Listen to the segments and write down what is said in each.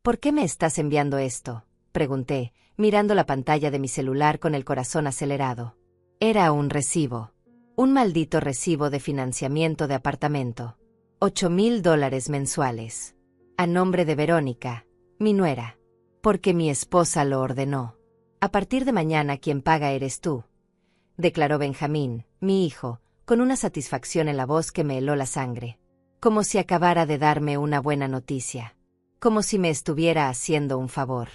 ¿Por qué me estás enviando esto?, pregunté, mirando la pantalla de mi celular con el corazón acelerado. Era un recibo. Un maldito recibo de financiamiento de apartamento. $8,000 mensuales. A nombre de Verónica, mi nuera. Porque mi esposa lo ordenó. A partir de mañana quien paga eres tú, declaró Benjamín, mi hijo, con una satisfacción en la voz que me heló la sangre. Como si acabara de darme una buena noticia. Como si me estuviera haciendo un favor.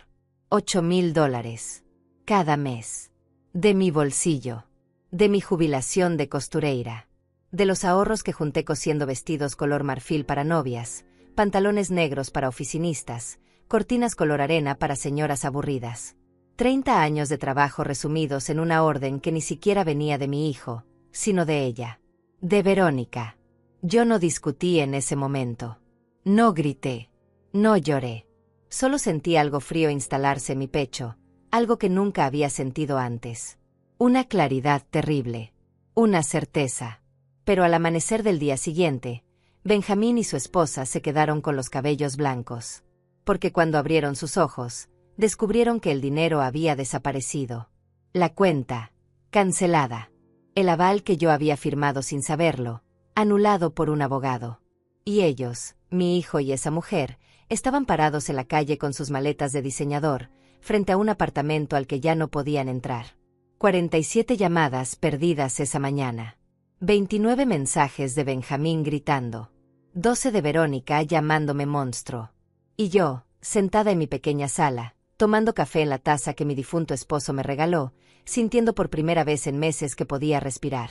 $8,000. Cada mes. De mi bolsillo. De mi jubilación de costureira. De los ahorros que junté cosiendo vestidos color marfil para novias, pantalones negros para oficinistas, cortinas color arena para señoras aburridas. 30 años de trabajo resumidos en una orden que ni siquiera venía de mi hijo, sino de ella. De Verónica. Yo no discutí en ese momento. No grité. No lloré. Solo sentí algo frío instalarse en mi pecho, algo que nunca había sentido antes. Una claridad terrible. Una certeza. Pero al amanecer del día siguiente, Benjamín y su esposa se quedaron con los cabellos blancos. Porque cuando abrieron sus ojos, descubrieron que el dinero había desaparecido. La cuenta, cancelada. El aval que yo había firmado sin saberlo, anulado por un abogado. Y ellos, mi hijo y esa mujer, estaban parados en la calle con sus maletas de diseñador, frente a un apartamento al que ya no podían entrar. 47 llamadas perdidas esa mañana. 29 mensajes de Benjamín gritando. 12 de Verónica llamándome monstruo. Y yo, sentada en mi pequeña sala, tomando café en la taza que mi difunto esposo me regaló, sintiendo por primera vez en meses que podía respirar.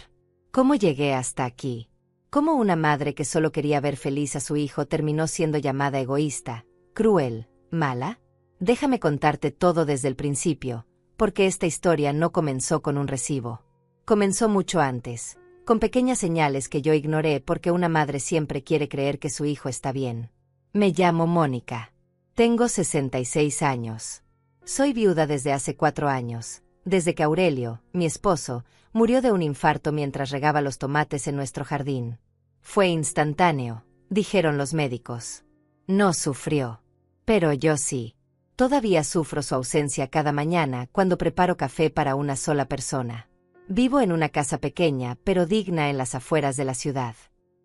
¿Cómo llegué hasta aquí? ¿Cómo una madre que solo quería ver feliz a su hijo terminó siendo llamada egoísta, cruel, mala? Déjame contarte todo desde el principio, porque esta historia no comenzó con un recibo. Comenzó mucho antes, con pequeñas señales que yo ignoré porque una madre siempre quiere creer que su hijo está bien. Me llamo Mónica. Tengo 66 años. Soy viuda desde hace 4 años, desde que Aurelio, mi esposo, murió de un infarto mientras regaba los tomates en nuestro jardín. Fue instantáneo, dijeron los médicos. No sufrió. Pero yo sí. Todavía sufro su ausencia cada mañana cuando preparo café para una sola persona. Vivo en una casa pequeña pero digna en las afueras de la ciudad.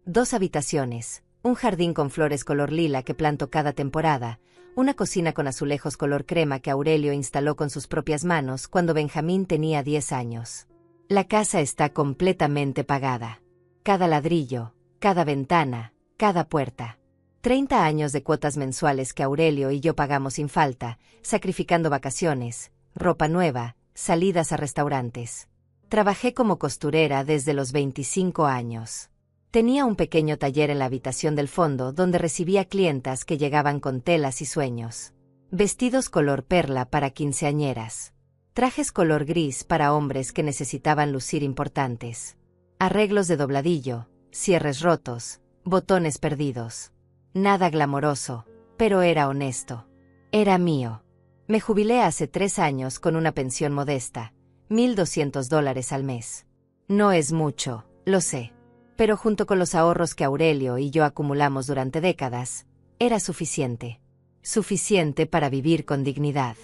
2 habitaciones, un jardín con flores color lila que planto cada temporada, una cocina con azulejos color crema que Aurelio instaló con sus propias manos cuando Benjamín tenía 10 años. La casa está completamente pagada. Cada ladrillo, cada ventana, cada puerta. 30 años de cuotas mensuales que Aurelio y yo pagamos sin falta, sacrificando vacaciones, ropa nueva, salidas a restaurantes. Trabajé como costurera desde los 25 años. Tenía un pequeño taller en la habitación del fondo donde recibía clientas que llegaban con telas y sueños. Vestidos color perla para quinceañeras. Trajes color gris para hombres que necesitaban lucir importantes. Arreglos de dobladillo, cierres rotos, botones perdidos. Nada glamoroso, pero era honesto. Era mío. Me jubilé hace 3 años con una pensión modesta, $1,200 al mes. No es mucho, lo sé. Pero junto con los ahorros que Aurelio y yo acumulamos durante décadas, era suficiente. Suficiente para vivir con dignidad.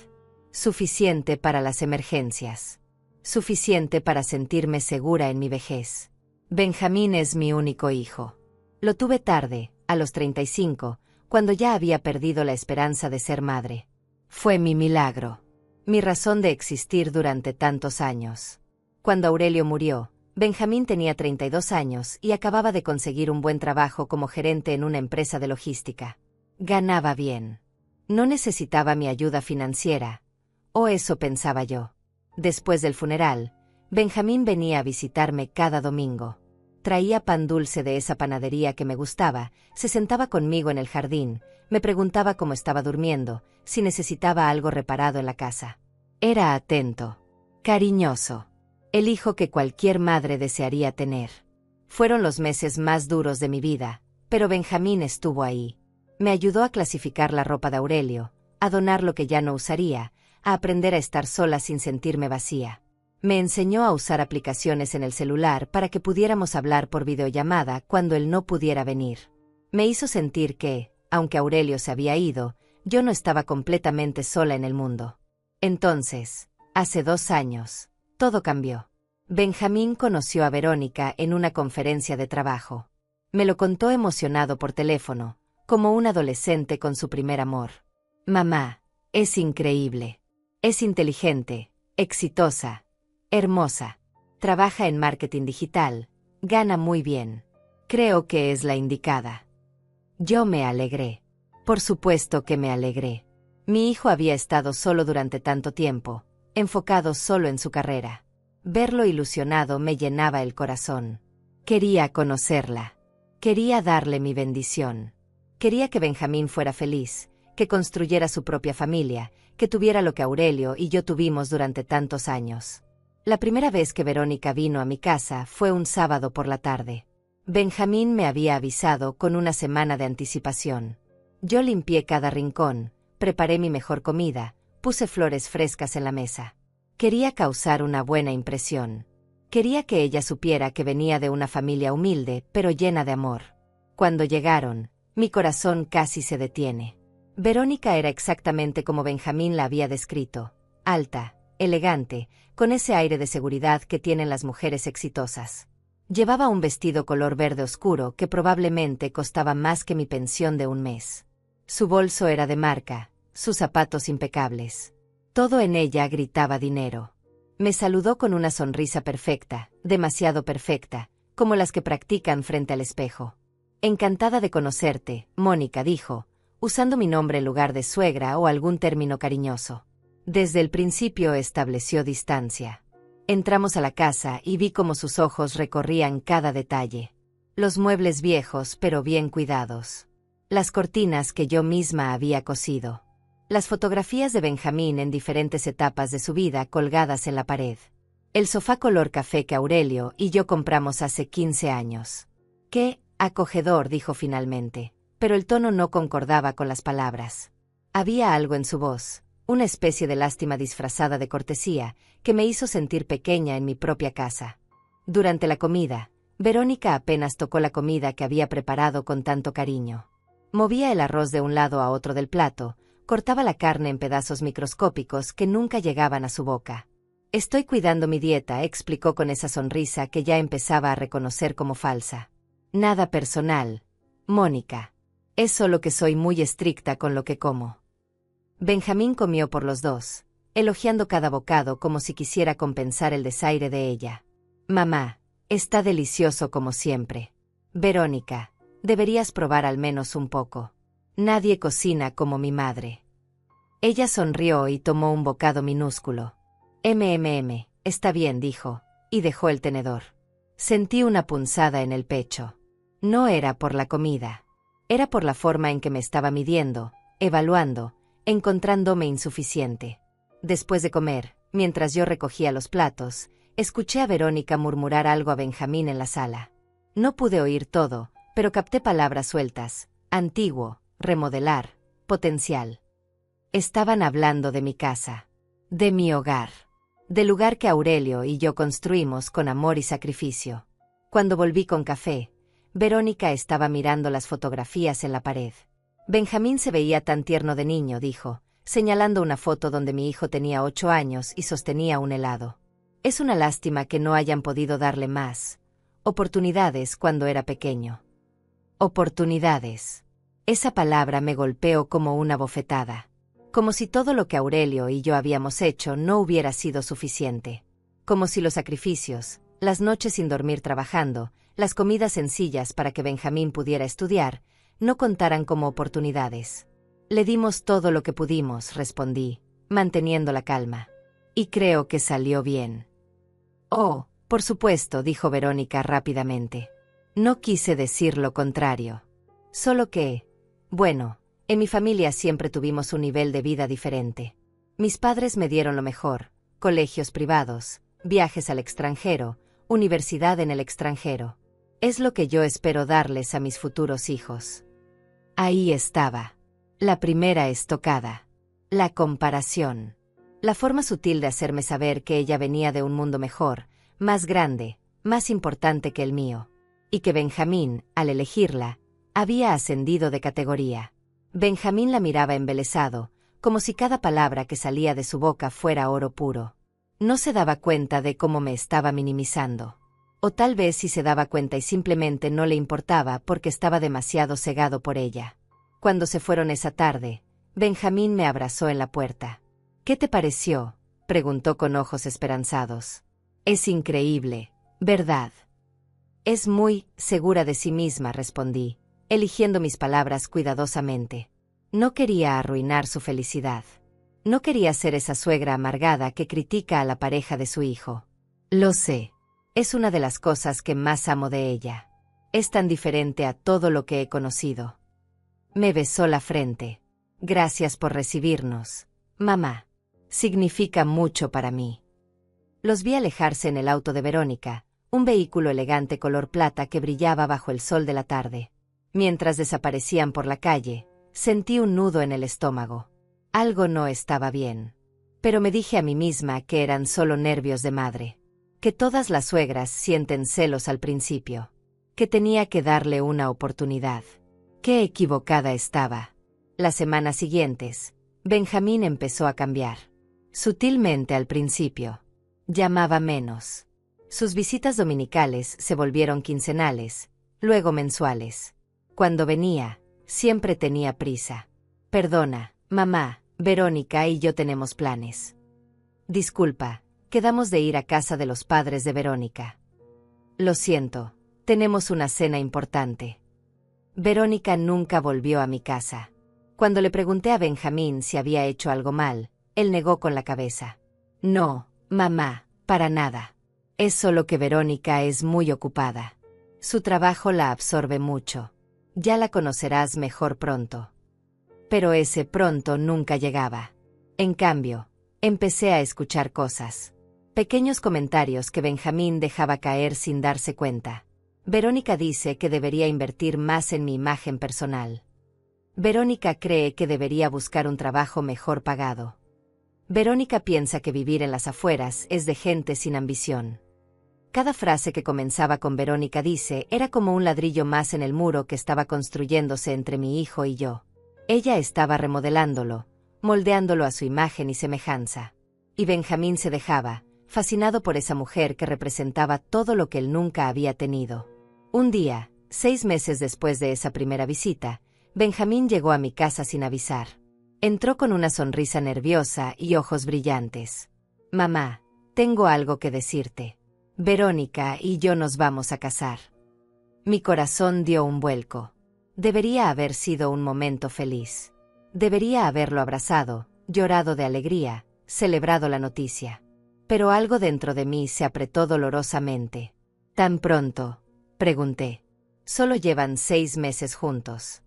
Suficiente para las emergencias. Suficiente para sentirme segura en mi vejez. Benjamín es mi único hijo. Lo tuve tarde, a los 35, cuando ya había perdido la esperanza de ser madre. Fue mi milagro. Mi razón de existir durante tantos años. Cuando Aurelio murió, Benjamín tenía 32 años y acababa de conseguir un buen trabajo como gerente en una empresa de logística. Ganaba bien. No necesitaba mi ayuda financiera, o eso pensaba yo. Después del funeral, Benjamín venía a visitarme cada domingo. Traía pan dulce de esa panadería que me gustaba, se sentaba conmigo en el jardín, me preguntaba cómo estaba durmiendo, si necesitaba algo reparado en la casa. Era atento, cariñoso. El hijo que cualquier madre desearía tener. Fueron los meses más duros de mi vida, pero Benjamín estuvo ahí. Me ayudó a clasificar la ropa de Aurelio, a donar lo que ya no usaría, a aprender a estar sola sin sentirme vacía. Me enseñó a usar aplicaciones en el celular para que pudiéramos hablar por videollamada cuando él no pudiera venir. Me hizo sentir que, aunque Aurelio se había ido, Yo no estaba completamente sola en el mundo. Entonces, hace 2 años, todo cambió. Benjamín conoció a Verónica en una conferencia de trabajo. Me lo contó emocionado por teléfono, como un adolescente con su primer amor. Mamá, es increíble. Es inteligente, exitosa, hermosa. Trabaja en marketing digital, gana muy bien. Creo que es la indicada. Yo me alegré. Por supuesto que me alegré. Mi hijo había estado solo durante tanto tiempo, enfocado solo en su carrera. Verlo ilusionado me llenaba el corazón. Quería conocerla. Quería darle mi bendición. Quería que Benjamín fuera feliz, que construyera su propia familia, que tuviera lo que Aurelio y yo tuvimos durante tantos años. La primera vez que Verónica vino a mi casa fue un sábado por la tarde. Benjamín me había avisado con una semana de anticipación. Yo limpié cada rincón, preparé mi mejor comida, puse flores frescas en la mesa. Quería causar una buena impresión. Quería que ella supiera que venía de una familia humilde, pero llena de amor. Cuando llegaron, mi corazón casi se detiene. Verónica era exactamente como Benjamín la había descrito: alta, elegante, con ese aire de seguridad que tienen las mujeres exitosas. Llevaba un vestido color verde oscuro que probablemente costaba más que mi pensión de un mes. Su bolso era de marca, sus zapatos impecables. Todo en ella gritaba dinero. Me saludó con una sonrisa perfecta, demasiado perfecta, como las que practican frente al espejo. Encantada de conocerte, Mónica, dijo, usando mi nombre en lugar de suegra o algún término cariñoso. Desde el principio estableció distancia. Entramos a la casa y vi cómo sus ojos recorrían cada detalle. Los muebles viejos pero bien cuidados. Las cortinas que yo misma había cosido. Las fotografías de Benjamín en diferentes etapas de su vida colgadas en la pared. El sofá color café que Aurelio y yo compramos hace 15 años. Qué acogedor, dijo finalmente, pero el tono no concordaba con las palabras. Había algo en su voz, una especie de lástima disfrazada de cortesía, que me hizo sentir pequeña en mi propia casa. Durante la comida, Verónica apenas tocó la comida que había preparado con tanto cariño. Movía el arroz de un lado a otro del plato, cortaba la carne en pedazos microscópicos que nunca llegaban a su boca. Estoy cuidando mi dieta, explicó con esa sonrisa que ya empezaba a reconocer como falsa. Nada personal, Mónica. Es solo que soy muy estricta con lo que como. Benjamín comió por los dos, elogiando cada bocado como si quisiera compensar el desaire de ella. Mamá, está delicioso como siempre. Verónica, deberías probar al menos un poco. Nadie cocina como mi madre. Ella sonrió y tomó un bocado minúsculo. Está bien, dijo, y dejó el tenedor. Sentí una punzada en el pecho. No era por la comida. Era por la forma en que me estaba midiendo, evaluando, encontrándome insuficiente. Después de comer, mientras yo recogía los platos, escuché a Verónica murmurar algo a Benjamín en la sala. No pude oír todo, pero capté palabras sueltas: antiguo, remodelar, potencial. Estaban hablando de mi casa, de mi hogar, del lugar que Aurelio y yo construimos con amor y sacrificio. Cuando volví con café, Verónica estaba mirando las fotografías en la pared. Benjamín se veía tan tierno de niño, dijo, señalando una foto donde mi hijo tenía 8 años y sostenía un helado. Es una lástima que no hayan podido darle más oportunidades cuando era pequeño. Oportunidades. Esa palabra me golpeó como una bofetada. Como si todo lo que Aurelio y yo habíamos hecho no hubiera sido suficiente. Como si los sacrificios, las noches sin dormir trabajando, las comidas sencillas para que Benjamín pudiera estudiar, no contaran como oportunidades. Le dimos todo lo que pudimos, respondí, manteniendo la calma. Y creo que salió bien. Oh, por supuesto, dijo Verónica rápidamente. No quise decir lo contrario. Solo que, bueno, en mi familia siempre tuvimos un nivel de vida diferente. Mis padres me dieron lo mejor: colegios privados, viajes al extranjero, universidad en el extranjero. Es lo que yo espero darles a mis futuros hijos. Ahí estaba. La primera estocada. La comparación. La forma sutil de hacerme saber que ella venía de un mundo mejor, más grande, más importante que el mío. Y que Benjamín, al elegirla, había ascendido de categoría. Benjamín la miraba embelesado, como si cada palabra que salía de su boca fuera oro puro. No se daba cuenta de cómo me estaba minimizando. O tal vez sí se daba cuenta y simplemente no le importaba porque estaba demasiado cegado por ella. Cuando se fueron esa tarde, Benjamín me abrazó en la puerta. «¿Qué te pareció?», preguntó con ojos esperanzados. «Es increíble, ¿verdad?». «Es muy segura de sí misma», respondí, eligiendo mis palabras cuidadosamente. No quería arruinar su felicidad. No quería ser esa suegra amargada que critica a la pareja de su hijo. Lo sé. Es una de las cosas que más amo de ella. Es tan diferente a todo lo que he conocido. Me besó la frente. «Gracias por recibirnos, mamá. Significa mucho para mí». Los vi alejarse en el auto de Verónica, un vehículo elegante color plata que brillaba bajo el sol de la tarde. Mientras desaparecían por la calle, sentí un nudo en el estómago. Algo no estaba bien. Pero me dije a mí misma que eran solo nervios de madre. Que todas las suegras sienten celos al principio. Que tenía que darle una oportunidad. Qué equivocada estaba. Las semanas siguientes, Benjamín empezó a cambiar. Sutilmente al principio. Llamaba menos. Sus visitas dominicales se volvieron quincenales, luego mensuales. Cuando venía, siempre tenía prisa. «Perdona, mamá, Verónica y yo tenemos planes». «Disculpa, quedamos de ir a casa de los padres de Verónica». «Lo siento, tenemos una cena importante». Verónica nunca volvió a mi casa. Cuando le pregunté a Benjamín si había hecho algo mal, él negó con la cabeza. «No, mamá, para nada. Es solo que Verónica es muy ocupada. Su trabajo la absorbe mucho. Ya la conocerás mejor pronto». Pero ese pronto nunca llegaba. En cambio, empecé a escuchar cosas. Pequeños comentarios que Benjamín dejaba caer sin darse cuenta. «Verónica dice que debería invertir más en mi imagen personal. Verónica cree que debería buscar un trabajo mejor pagado. Verónica piensa que vivir en las afueras es de gente sin ambición». Cada frase que comenzaba con «Verónica dice» era como un ladrillo más en el muro que estaba construyéndose entre mi hijo y yo. Ella estaba remodelándolo, moldeándolo a su imagen y semejanza. Y Benjamín se dejaba, fascinado por esa mujer que representaba todo lo que él nunca había tenido. Un día, 6 meses después de esa primera visita, Benjamín llegó a mi casa sin avisar. Entró con una sonrisa nerviosa y ojos brillantes. «Mamá, tengo algo que decirte. Verónica y yo nos vamos a casar». Mi corazón dio un vuelco. Debería haber sido un momento feliz. Debería haberlo abrazado, llorado de alegría, celebrado la noticia. Pero algo dentro de mí se apretó dolorosamente. «¿Tan pronto?», pregunté. «Solo llevan 6 meses juntos».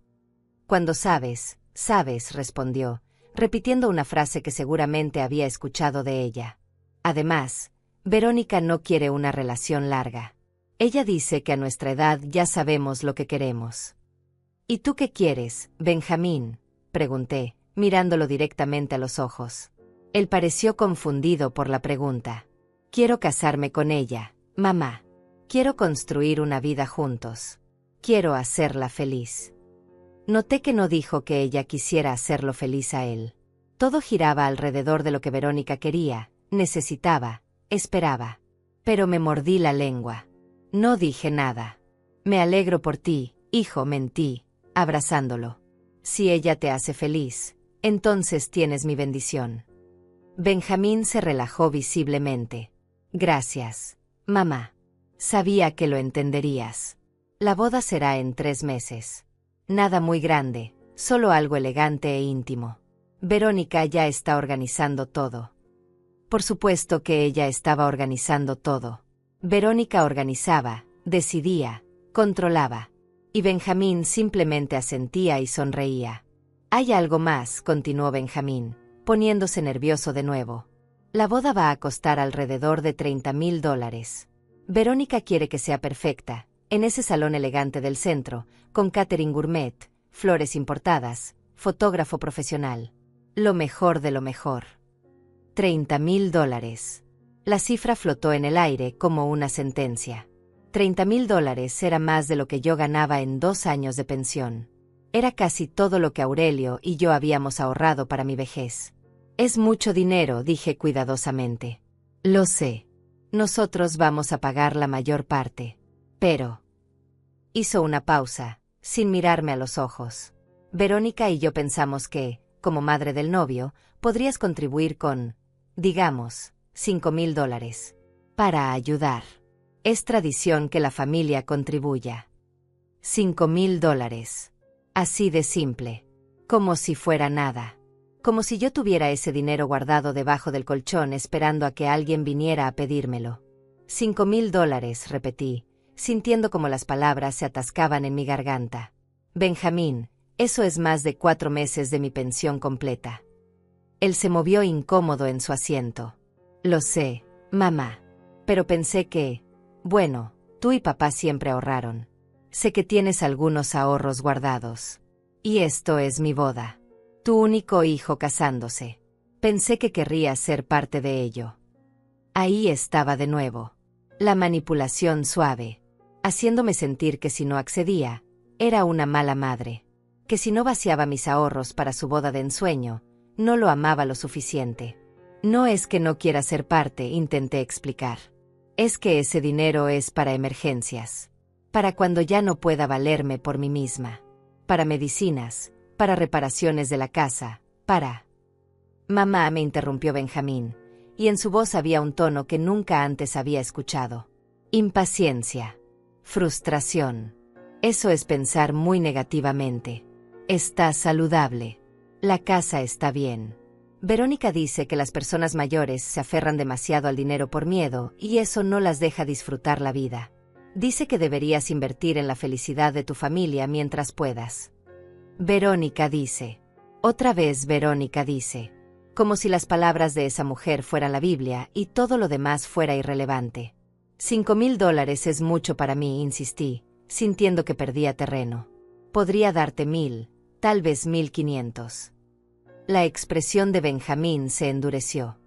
«Cuando sabes, sabes», respondió, repitiendo una frase que seguramente había escuchado de ella. Además, Verónica no quiere una relación larga. Ella dice que a nuestra edad ya sabemos lo que queremos. «¿Y tú qué quieres, Benjamín?», pregunté, mirándolo directamente a los ojos. Él pareció confundido por la pregunta. «Quiero casarme con ella, mamá. Quiero construir una vida juntos. Quiero hacerla feliz». Noté que no dijo que ella quisiera hacerlo feliz a él. Todo giraba alrededor de lo que Verónica quería, necesitaba, esperaba. Pero me mordí la lengua. No dije nada. «Me alegro por ti, hijo», mentí, abrazándolo. «Si ella te hace feliz, entonces tienes mi bendición». Benjamín se relajó visiblemente. «Gracias, mamá. Sabía que lo entenderías. La boda será en 3 meses. Nada muy grande, solo algo elegante e íntimo. Verónica ya está organizando todo». Por supuesto que ella estaba organizando todo. Verónica organizaba, decidía, controlaba. Y Benjamín simplemente asentía y sonreía. «Hay algo más», continuó Benjamín, poniéndose nervioso de nuevo. «La boda va a costar alrededor de $30,000. Verónica quiere que sea perfecta, en ese salón elegante del centro, con catering gourmet, flores importadas, fotógrafo profesional. Lo mejor de lo mejor». $30,000. La cifra flotó en el aire como una sentencia. $30,000 era más de lo que yo ganaba en 2 años de pensión. Era casi todo lo que Aurelio y yo habíamos ahorrado para mi vejez. Es mucho dinero, dije cuidadosamente. Lo sé. Nosotros vamos a pagar la mayor parte. Pero... Hizo una pausa, sin mirarme a los ojos. Verónica y yo pensamos que, como madre del novio, podrías contribuir con, digamos, $5,000. Para ayudar. Es tradición que la familia contribuya. $5,000. Así de simple. Como si fuera nada. Como si yo tuviera ese dinero guardado debajo del colchón esperando a que alguien viniera a pedírmelo. $5,000, repetí, sintiendo como las palabras se atascaban en mi garganta. Benjamín, eso es más de 4 meses de mi pensión completa. Él se movió incómodo en su asiento. Lo sé, mamá. Pero pensé que, bueno, tú y papá siempre ahorraron. Sé que tienes algunos ahorros guardados. Y esto es mi boda. Tu único hijo casándose. Pensé que querrías ser parte de ello. Ahí estaba de nuevo. La manipulación suave. Haciéndome sentir que si no accedía, era una mala madre. Que si no vaciaba mis ahorros para su boda de ensueño, no lo amaba lo suficiente. No es que no quiera ser parte, intenté explicar. Es que ese dinero es para emergencias. Para cuando ya no pueda valerme por mí misma. Para medicinas, para reparaciones de la casa, para... Mamá, me interrumpió Benjamín, y en su voz había un tono que nunca antes había escuchado. Impaciencia. Frustración. Eso es pensar muy negativamente. Está saludable. La casa está bien. Verónica dice que las personas mayores se aferran demasiado al dinero por miedo y eso no las deja disfrutar la vida. Dice que deberías invertir en la felicidad de tu familia mientras puedas. Verónica dice. Otra vez Verónica dice. Como si las palabras de esa mujer fueran la Biblia y todo lo demás fuera irrelevante. $5,000 es mucho para mí, insistí, sintiendo que perdía terreno. Podría darte 1,000, tal vez 1,500. La expresión de Benjamín se endureció.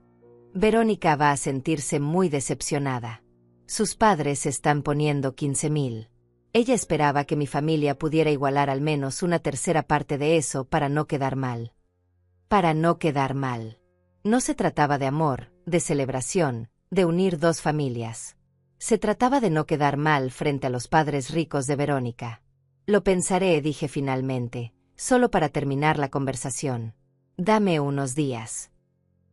Verónica va a sentirse muy decepcionada. Sus padres están poniendo 15,000. Ella esperaba que mi familia pudiera igualar al menos una tercera parte de eso para no quedar mal. Para no quedar mal. No se trataba de amor, de celebración, de unir dos familias. Se trataba de no quedar mal frente a los padres ricos de Verónica. Lo pensaré, dije finalmente, solo para terminar la conversación. Dame unos días.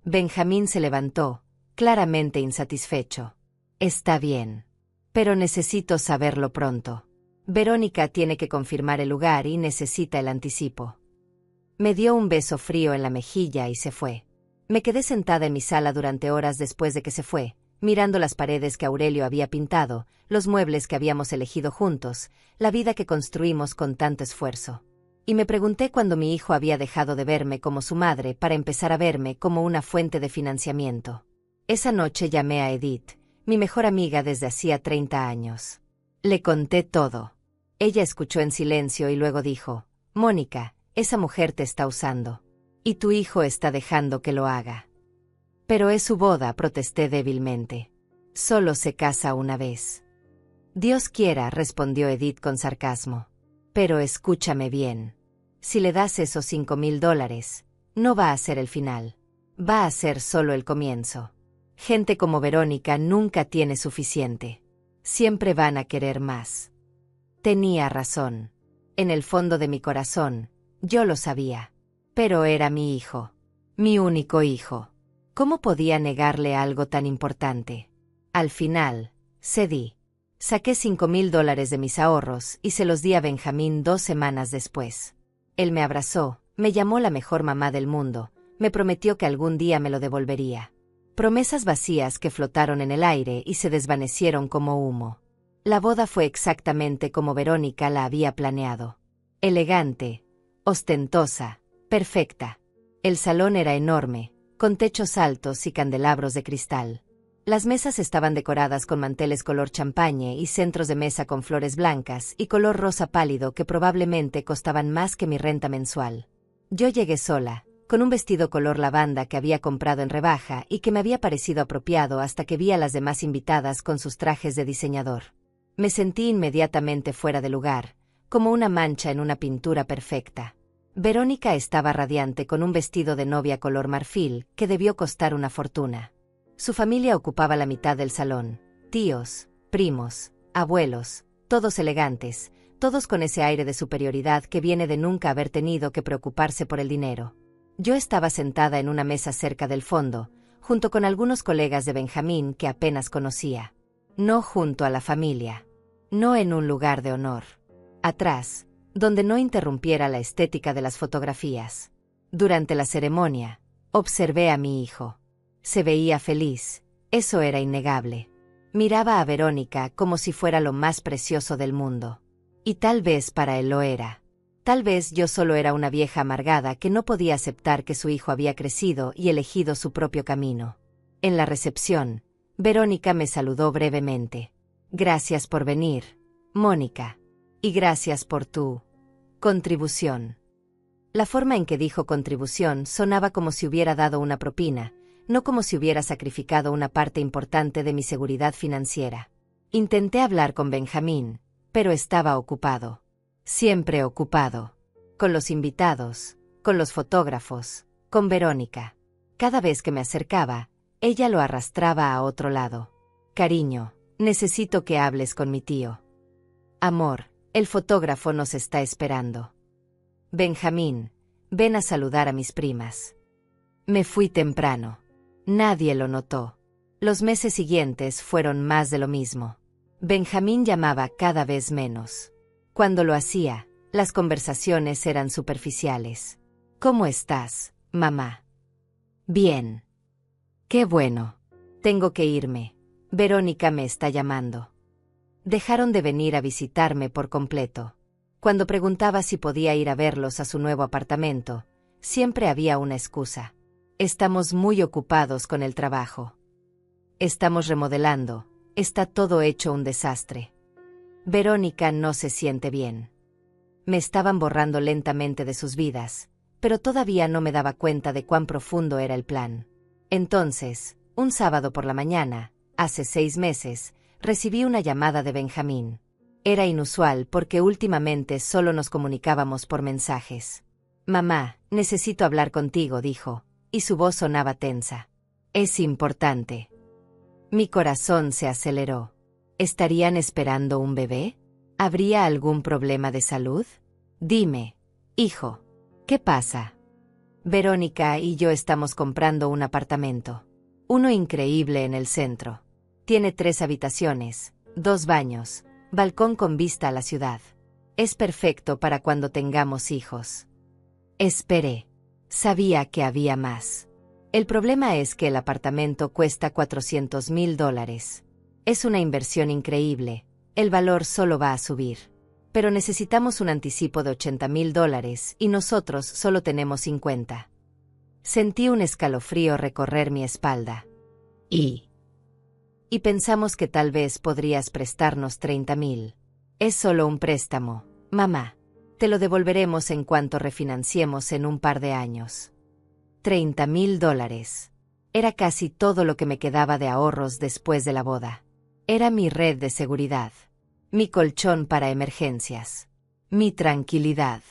Benjamín se levantó, claramente insatisfecho. Está bien. Pero necesito saberlo pronto. Verónica tiene que confirmar el lugar y necesita el anticipo. Me dio un beso frío en la mejilla y se fue. Me quedé sentada en mi sala durante horas después de que se fue, mirando las paredes que Aurelio había pintado, los muebles que habíamos elegido juntos, la vida que construimos con tanto esfuerzo. Y me pregunté cuándo mi hijo había dejado de verme como su madre para empezar a verme como una fuente de financiamiento. Esa noche llamé a Edith, mi mejor amiga desde hacía 30 años. Le conté todo. Ella escuchó en silencio y luego dijo, Mónica, esa mujer te está usando. Y tu hijo está dejando que lo haga. Pero es su boda, protesté débilmente. Solo se casa una vez. Dios quiera, respondió Edith con sarcasmo. Pero escúchame bien. Si le das esos $5,000, no va a ser el final. Va a ser solo el comienzo. Gente como Verónica nunca tiene suficiente. Siempre van a querer más. Tenía razón. En el fondo de mi corazón, yo lo sabía. Pero era mi hijo. Mi único hijo. ¿Cómo podía negarle algo tan importante? Al final, cedí. Saqué $5,000 de mis ahorros y se los di a Benjamín 2 semanas después. Él me abrazó, me llamó la mejor mamá del mundo, me prometió que algún día me lo devolvería. Promesas vacías que flotaron en el aire y se desvanecieron como humo. La boda fue exactamente como Verónica la había planeado. Elegante, ostentosa, perfecta. El salón era enorme, con techos altos y candelabros de cristal. Las mesas estaban decoradas con manteles color champaña y centros de mesa con flores blancas y color rosa pálido que probablemente costaban más que mi renta mensual. Yo llegué sola, con un vestido color lavanda que había comprado en rebaja y que me había parecido apropiado hasta que vi a las demás invitadas con sus trajes de diseñador. Me sentí inmediatamente fuera de lugar, como una mancha en una pintura perfecta. Verónica estaba radiante con un vestido de novia color marfil que debió costar una fortuna. Su familia ocupaba la mitad del salón: tíos, primos, abuelos, todos elegantes, todos con ese aire de superioridad que viene de nunca haber tenido que preocuparse por el dinero. Yo estaba sentada en una mesa cerca del fondo, junto con algunos colegas de Benjamín que apenas conocía. No junto a la familia. No en un lugar de honor. Atrás, donde no interrumpiera la estética de las fotografías. Durante la ceremonia, observé a mi hijo. Se veía feliz, eso era innegable. Miraba a Verónica como si fuera lo más precioso del mundo. Y tal vez para él lo era. Tal vez yo solo era una vieja amargada que no podía aceptar que su hijo había crecido y elegido su propio camino. En la recepción, Verónica me saludó brevemente. Gracias por venir, Mónica. Y gracias por tu contribución. La forma en que dijo contribución sonaba como si hubiera dado una propina, no como si hubiera sacrificado una parte importante de mi seguridad financiera. Intenté hablar con Benjamín, pero estaba ocupado. Siempre ocupado. Con los invitados, con los fotógrafos, con Verónica. Cada vez que me acercaba, ella lo arrastraba a otro lado. Cariño, necesito que hables con mi tío. Amor, el fotógrafo nos está esperando. Benjamín, ven a saludar a mis primas. Me fui temprano. Nadie lo notó. Los meses siguientes fueron más de lo mismo. Benjamín llamaba cada vez menos. Cuando lo hacía, las conversaciones eran superficiales. ¿Cómo estás, mamá? Bien. Qué bueno. Tengo que irme. Verónica me está llamando. Dejaron de venir a visitarme por completo. Cuando preguntaba si podía ir a verlos a su nuevo apartamento, siempre había una excusa. Estamos muy ocupados con el trabajo. Estamos remodelando, está todo hecho un desastre. Verónica no se siente bien. Me estaban borrando lentamente de sus vidas, pero todavía no me daba cuenta de cuán profundo era el plan. Entonces, un sábado por la mañana, hace 6 meses, recibí una llamada de Benjamín. Era inusual porque últimamente solo nos comunicábamos por mensajes. Mamá, necesito hablar contigo, dijo, y su voz sonaba tensa. Es importante. Mi corazón se aceleró. ¿Estarían esperando un bebé? ¿Habría algún problema de salud? Dime, hijo, ¿qué pasa? Verónica y yo estamos comprando un apartamento. Uno increíble en el centro. Tiene 3 habitaciones, 2 baños, balcón con vista a la ciudad. Es perfecto para cuando tengamos hijos. Esperé. Sabía que había más. El problema es que el apartamento cuesta $400,000. Es una inversión increíble, el valor solo va a subir. Pero necesitamos un anticipo de $80,000 y nosotros solo tenemos 50. Sentí un escalofrío recorrer mi espalda. Y pensamos que tal vez podrías prestarnos 30,000. Es solo un préstamo, mamá. Te lo devolveremos en cuanto refinanciemos en un par de años. $30,000. Era casi todo lo que me quedaba de ahorros después de la boda. Era mi red de seguridad. Mi colchón para emergencias. Mi tranquilidad.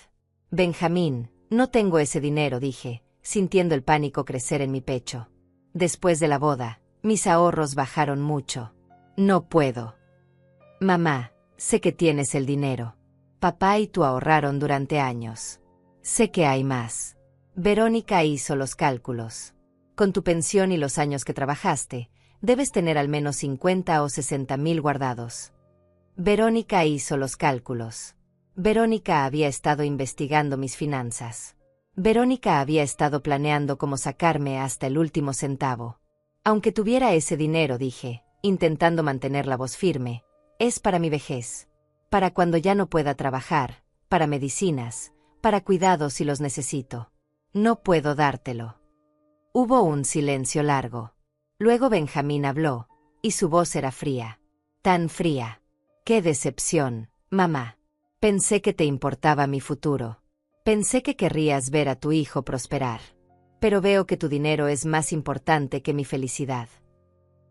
Benjamín, no tengo ese dinero, dije, sintiendo el pánico crecer en mi pecho. Después de la boda, mis ahorros bajaron mucho. No puedo. Mamá, sé que tienes el dinero. Papá y tú ahorraron durante años. Sé que hay más. Verónica hizo los cálculos. Con tu pensión y los años que trabajaste, debes tener al menos 50 o 60,000 guardados. Verónica hizo los cálculos. Verónica había estado investigando mis finanzas. Verónica había estado planeando cómo sacarme hasta el último centavo. Aunque tuviera ese dinero, dije, intentando mantener la voz firme, es para mi vejez. Para cuando ya no pueda trabajar, para medicinas, para cuidados si los necesito. No puedo dártelo. Hubo un silencio largo. Luego Benjamín habló, y su voz era fría. Tan fría. ¡Qué decepción, mamá! Pensé que te importaba mi futuro. Pensé que querrías ver a tu hijo prosperar. Pero veo que tu dinero es más importante que mi felicidad.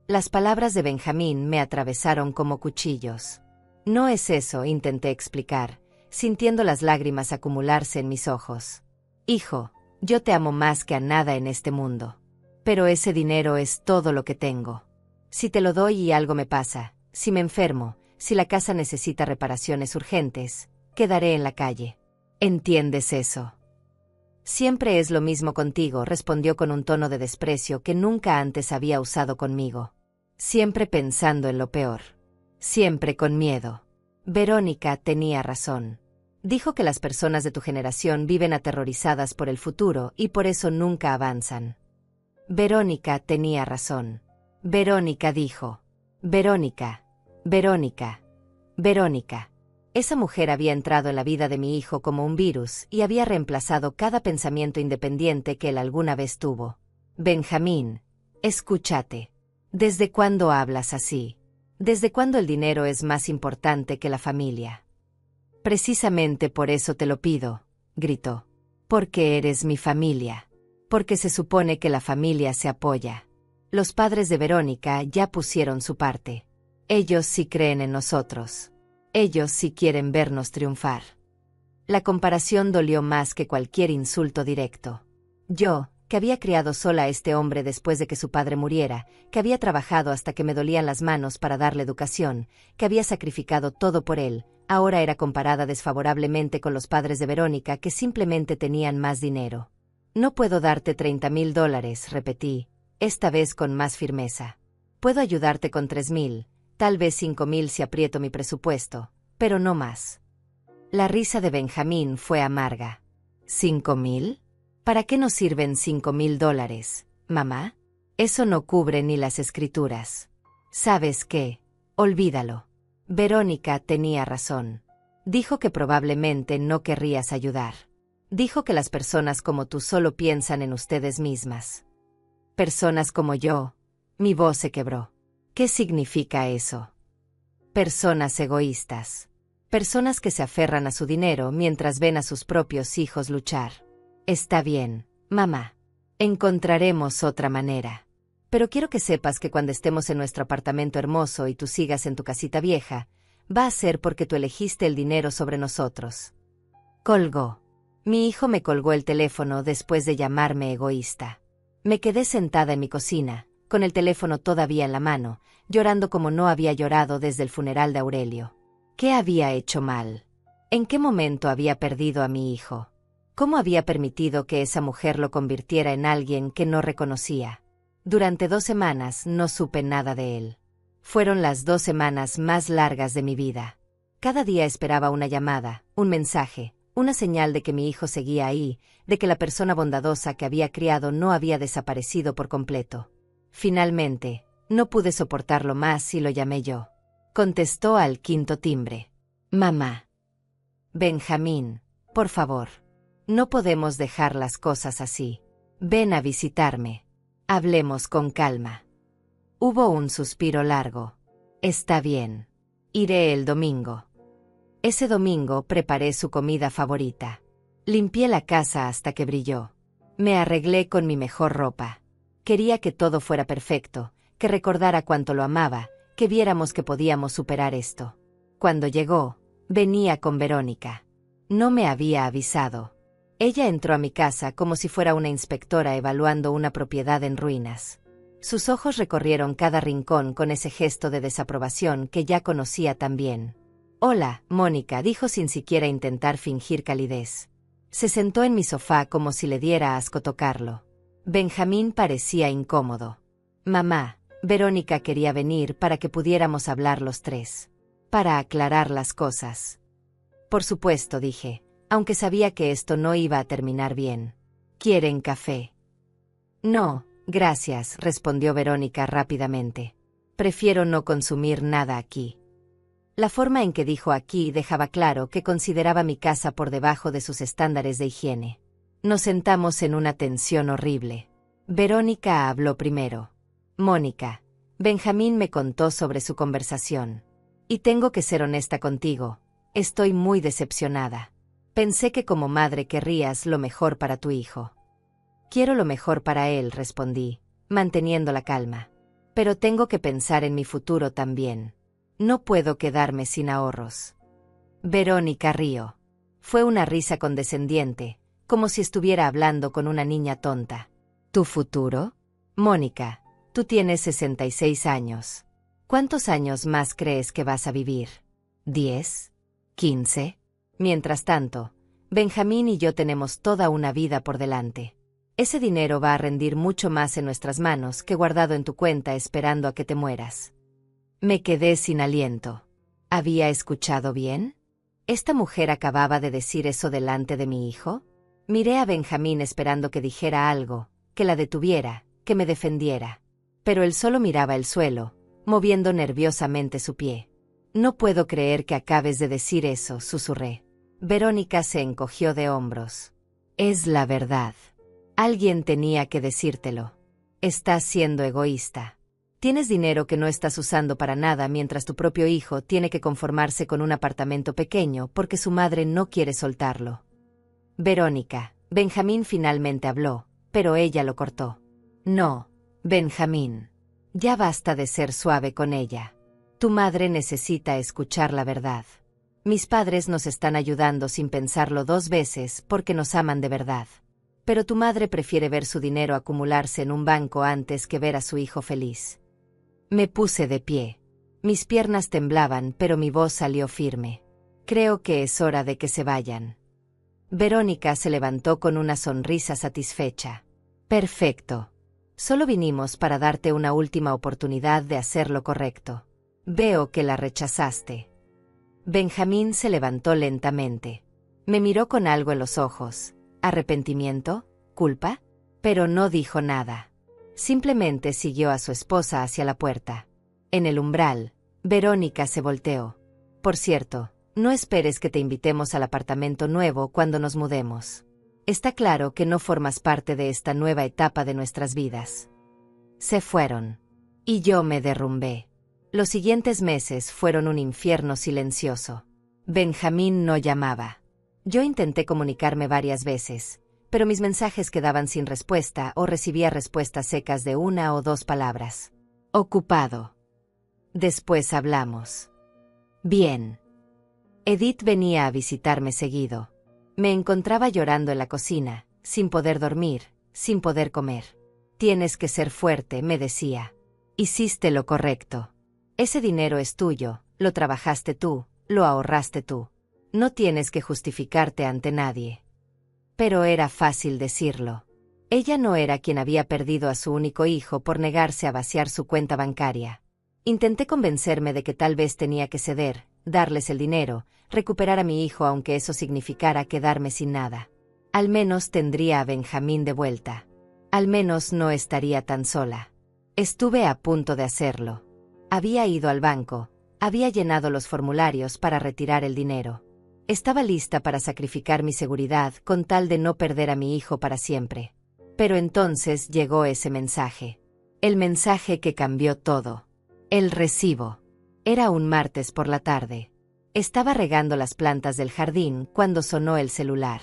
Las palabras de Benjamín me atravesaron como cuchillos. No es eso, intenté explicar. sintiendo las lágrimas acumularse en mis ojos. Hijo, yo te amo más que a nada en este mundo. Pero ese dinero es todo lo que tengo. Si te lo doy y algo me pasa, si me enfermo, si la casa necesita reparaciones urgentes, quedaré en la calle. ¿Entiendes eso? Siempre es lo mismo contigo, respondió con un tono de desprecio que nunca antes había usado conmigo. Siempre pensando en lo peor. Siempre con miedo. Verónica tenía razón. Dijo que las personas de tu generación viven aterrorizadas por el futuro y por eso nunca avanzan. Verónica tenía razón. Verónica dijo. Verónica. Verónica. Verónica. Esa mujer había entrado en la vida de mi hijo como un virus y había reemplazado cada pensamiento independiente que él alguna vez tuvo. Benjamín, escúchate. ¿Desde cuándo hablas así? ¿Desde cuándo el dinero es más importante que la familia? Precisamente por eso te lo pido, gritó. Porque eres mi familia. Porque se supone que la familia se apoya. Los padres de Verónica ya pusieron su parte. Ellos sí creen en nosotros. Ellos sí quieren vernos triunfar. La comparación dolió más que cualquier insulto directo. Yo, que había criado sola a este hombre después de que su padre muriera, que había trabajado hasta que me dolían las manos para darle educación, que había sacrificado todo por él, ahora era comparada desfavorablemente con los padres de Verónica que simplemente tenían más dinero. No puedo darte $30,000, repetí, esta vez con más firmeza. Puedo ayudarte con 3,000, tal vez 5,000 si aprieto mi presupuesto, pero no más. La risa de Benjamín fue amarga. ¿5,000? ¿Para qué nos sirven $5,000, mamá? Eso no cubre ni las escrituras. ¿Sabes qué? Olvídalo. Verónica tenía razón. Dijo que probablemente no querrías ayudar. Dijo que las personas como tú solo piensan en ustedes mismas. Personas como yo. Mi voz se quebró. ¿Qué significa eso? Personas egoístas. Personas que se aferran a su dinero mientras ven a sus propios hijos luchar. Está bien, mamá. Encontraremos otra manera. Pero quiero que sepas que cuando estemos en nuestro apartamento hermoso y tú sigas en tu casita vieja, va a ser porque tú elegiste el dinero sobre nosotros. Colgó. Mi hijo me colgó el teléfono después de llamarme egoísta. Me quedé sentada en mi cocina, con el teléfono todavía en la mano, llorando como no había llorado desde el funeral de Aurelio. ¿Qué había hecho mal? ¿En qué momento había perdido a mi hijo? ¿Cómo había permitido que esa mujer lo convirtiera en alguien que no reconocía? Durante 2 semanas no supe nada de él. Fueron las 2 semanas más largas de mi vida. Cada día esperaba una llamada, un mensaje, una señal de que mi hijo seguía ahí, de que la persona bondadosa que había criado no había desaparecido por completo. Finalmente, no pude soportarlo más y lo llamé yo. Contestó al 5.º timbre. Mamá. Benjamín, por favor. No podemos dejar las cosas así. Ven a visitarme. Hablemos con calma. Hubo un suspiro largo. Está bien. Iré el domingo. Ese domingo preparé su comida favorita. Limpié la casa hasta que brilló. Me arreglé con mi mejor ropa. Quería que todo fuera perfecto, que recordara cuánto lo amaba, que viéramos que podíamos superar esto. Cuando llegó, venía con Verónica. No me había avisado. Ella entró a mi casa como si fuera una inspectora evaluando una propiedad en ruinas. Sus ojos recorrieron cada rincón con ese gesto de desaprobación que ya conocía tan bien. Hola, Mónica, dijo sin siquiera intentar fingir calidez. Se sentó en mi sofá como si le diera asco tocarlo. Benjamín parecía incómodo. Mamá, Verónica quería venir para que pudiéramos hablar los tres. Para aclarar las cosas. Por supuesto, dije, aunque sabía que esto no iba a terminar bien. ¿Quieren café? No, gracias, respondió Verónica rápidamente. Prefiero no consumir nada aquí. La forma en que dijo aquí dejaba claro que consideraba mi casa por debajo de sus estándares de higiene. Nos sentamos en una tensión horrible. Verónica habló primero. Mónica, Benjamín me contó sobre su conversación. Y tengo que ser honesta contigo, estoy muy decepcionada. Pensé que como madre querrías lo mejor para tu hijo. Quiero lo mejor para él, respondí, manteniendo la calma. Pero tengo que pensar en mi futuro también. No puedo quedarme sin ahorros. Verónica rió. Fue una risa condescendiente, como si estuviera hablando con una niña tonta. ¿Tu futuro? Mónica, tú tienes 66 años. ¿Cuántos años más crees que vas a vivir? ¿10? ¿15? Mientras tanto, Benjamín y yo tenemos toda una vida por delante. Ese dinero va a rendir mucho más en nuestras manos que guardado en tu cuenta esperando a que te mueras. Me quedé sin aliento. ¿Había escuchado bien? ¿Esta mujer acababa de decir eso delante de mi hijo? Miré a Benjamín esperando que dijera algo, que la detuviera, que me defendiera. Pero él solo miraba el suelo, moviendo nerviosamente su pie. No puedo creer que acabes de decir eso, susurré. Verónica se encogió de hombros. Es la verdad. Alguien tenía que decírtelo. Estás siendo egoísta. Tienes dinero que no estás usando para nada mientras tu propio hijo tiene que conformarse con un apartamento pequeño porque su madre no quiere soltarlo. Verónica, Benjamín finalmente habló, pero ella lo cortó. No, Benjamín. Ya basta de ser suave con ella. Tu madre necesita escuchar la verdad. Mis padres nos están ayudando sin pensarlo 2 veces porque nos aman de verdad. Pero tu madre prefiere ver su dinero acumularse en un banco antes que ver a su hijo feliz. Me puse de pie. Mis piernas temblaban, pero mi voz salió firme. Creo que es hora de que se vayan. Verónica se levantó con una sonrisa satisfecha. Perfecto. Solo vinimos para darte una última oportunidad de hacer lo correcto. Veo que la rechazaste. Benjamín se levantó lentamente. Me miró con algo en los ojos. ¿Arrepentimiento? ¿Culpa? Pero no dijo nada. Simplemente siguió a su esposa hacia la puerta. En el umbral, Verónica se volteó. Por cierto, no esperes que te invitemos al apartamento nuevo cuando nos mudemos. Está claro que no formas parte de esta nueva etapa de nuestras vidas. Se fueron. Y yo me derrumbé. Los siguientes meses fueron un infierno silencioso. Benjamín no llamaba. Yo intenté comunicarme varias veces, pero mis mensajes quedaban sin respuesta o recibía respuestas secas de 1 o 2 palabras. Ocupado. Después hablamos. Bien. Edith venía a visitarme seguido. Me encontraba llorando en la cocina, sin poder dormir, sin poder comer. Tienes que ser fuerte, me decía. Hiciste lo correcto. Ese dinero es tuyo, lo trabajaste tú, lo ahorraste tú. No tienes que justificarte ante nadie. Pero era fácil decirlo. Ella no era quien había perdido a su único hijo por negarse a vaciar su cuenta bancaria. Intenté convencerme de que tal vez tenía que ceder, darles el dinero, recuperar a mi hijo aunque eso significara quedarme sin nada. Al menos tendría a Benjamín de vuelta. Al menos no estaría tan sola. Estuve a punto de hacerlo. Había ido al banco, había llenado los formularios para retirar el dinero. Estaba lista para sacrificar mi seguridad con tal de no perder a mi hijo para siempre. Pero entonces llegó ese mensaje. El mensaje que cambió todo. El recibo. Era un martes por la tarde. Estaba regando las plantas del jardín cuando sonó el celular.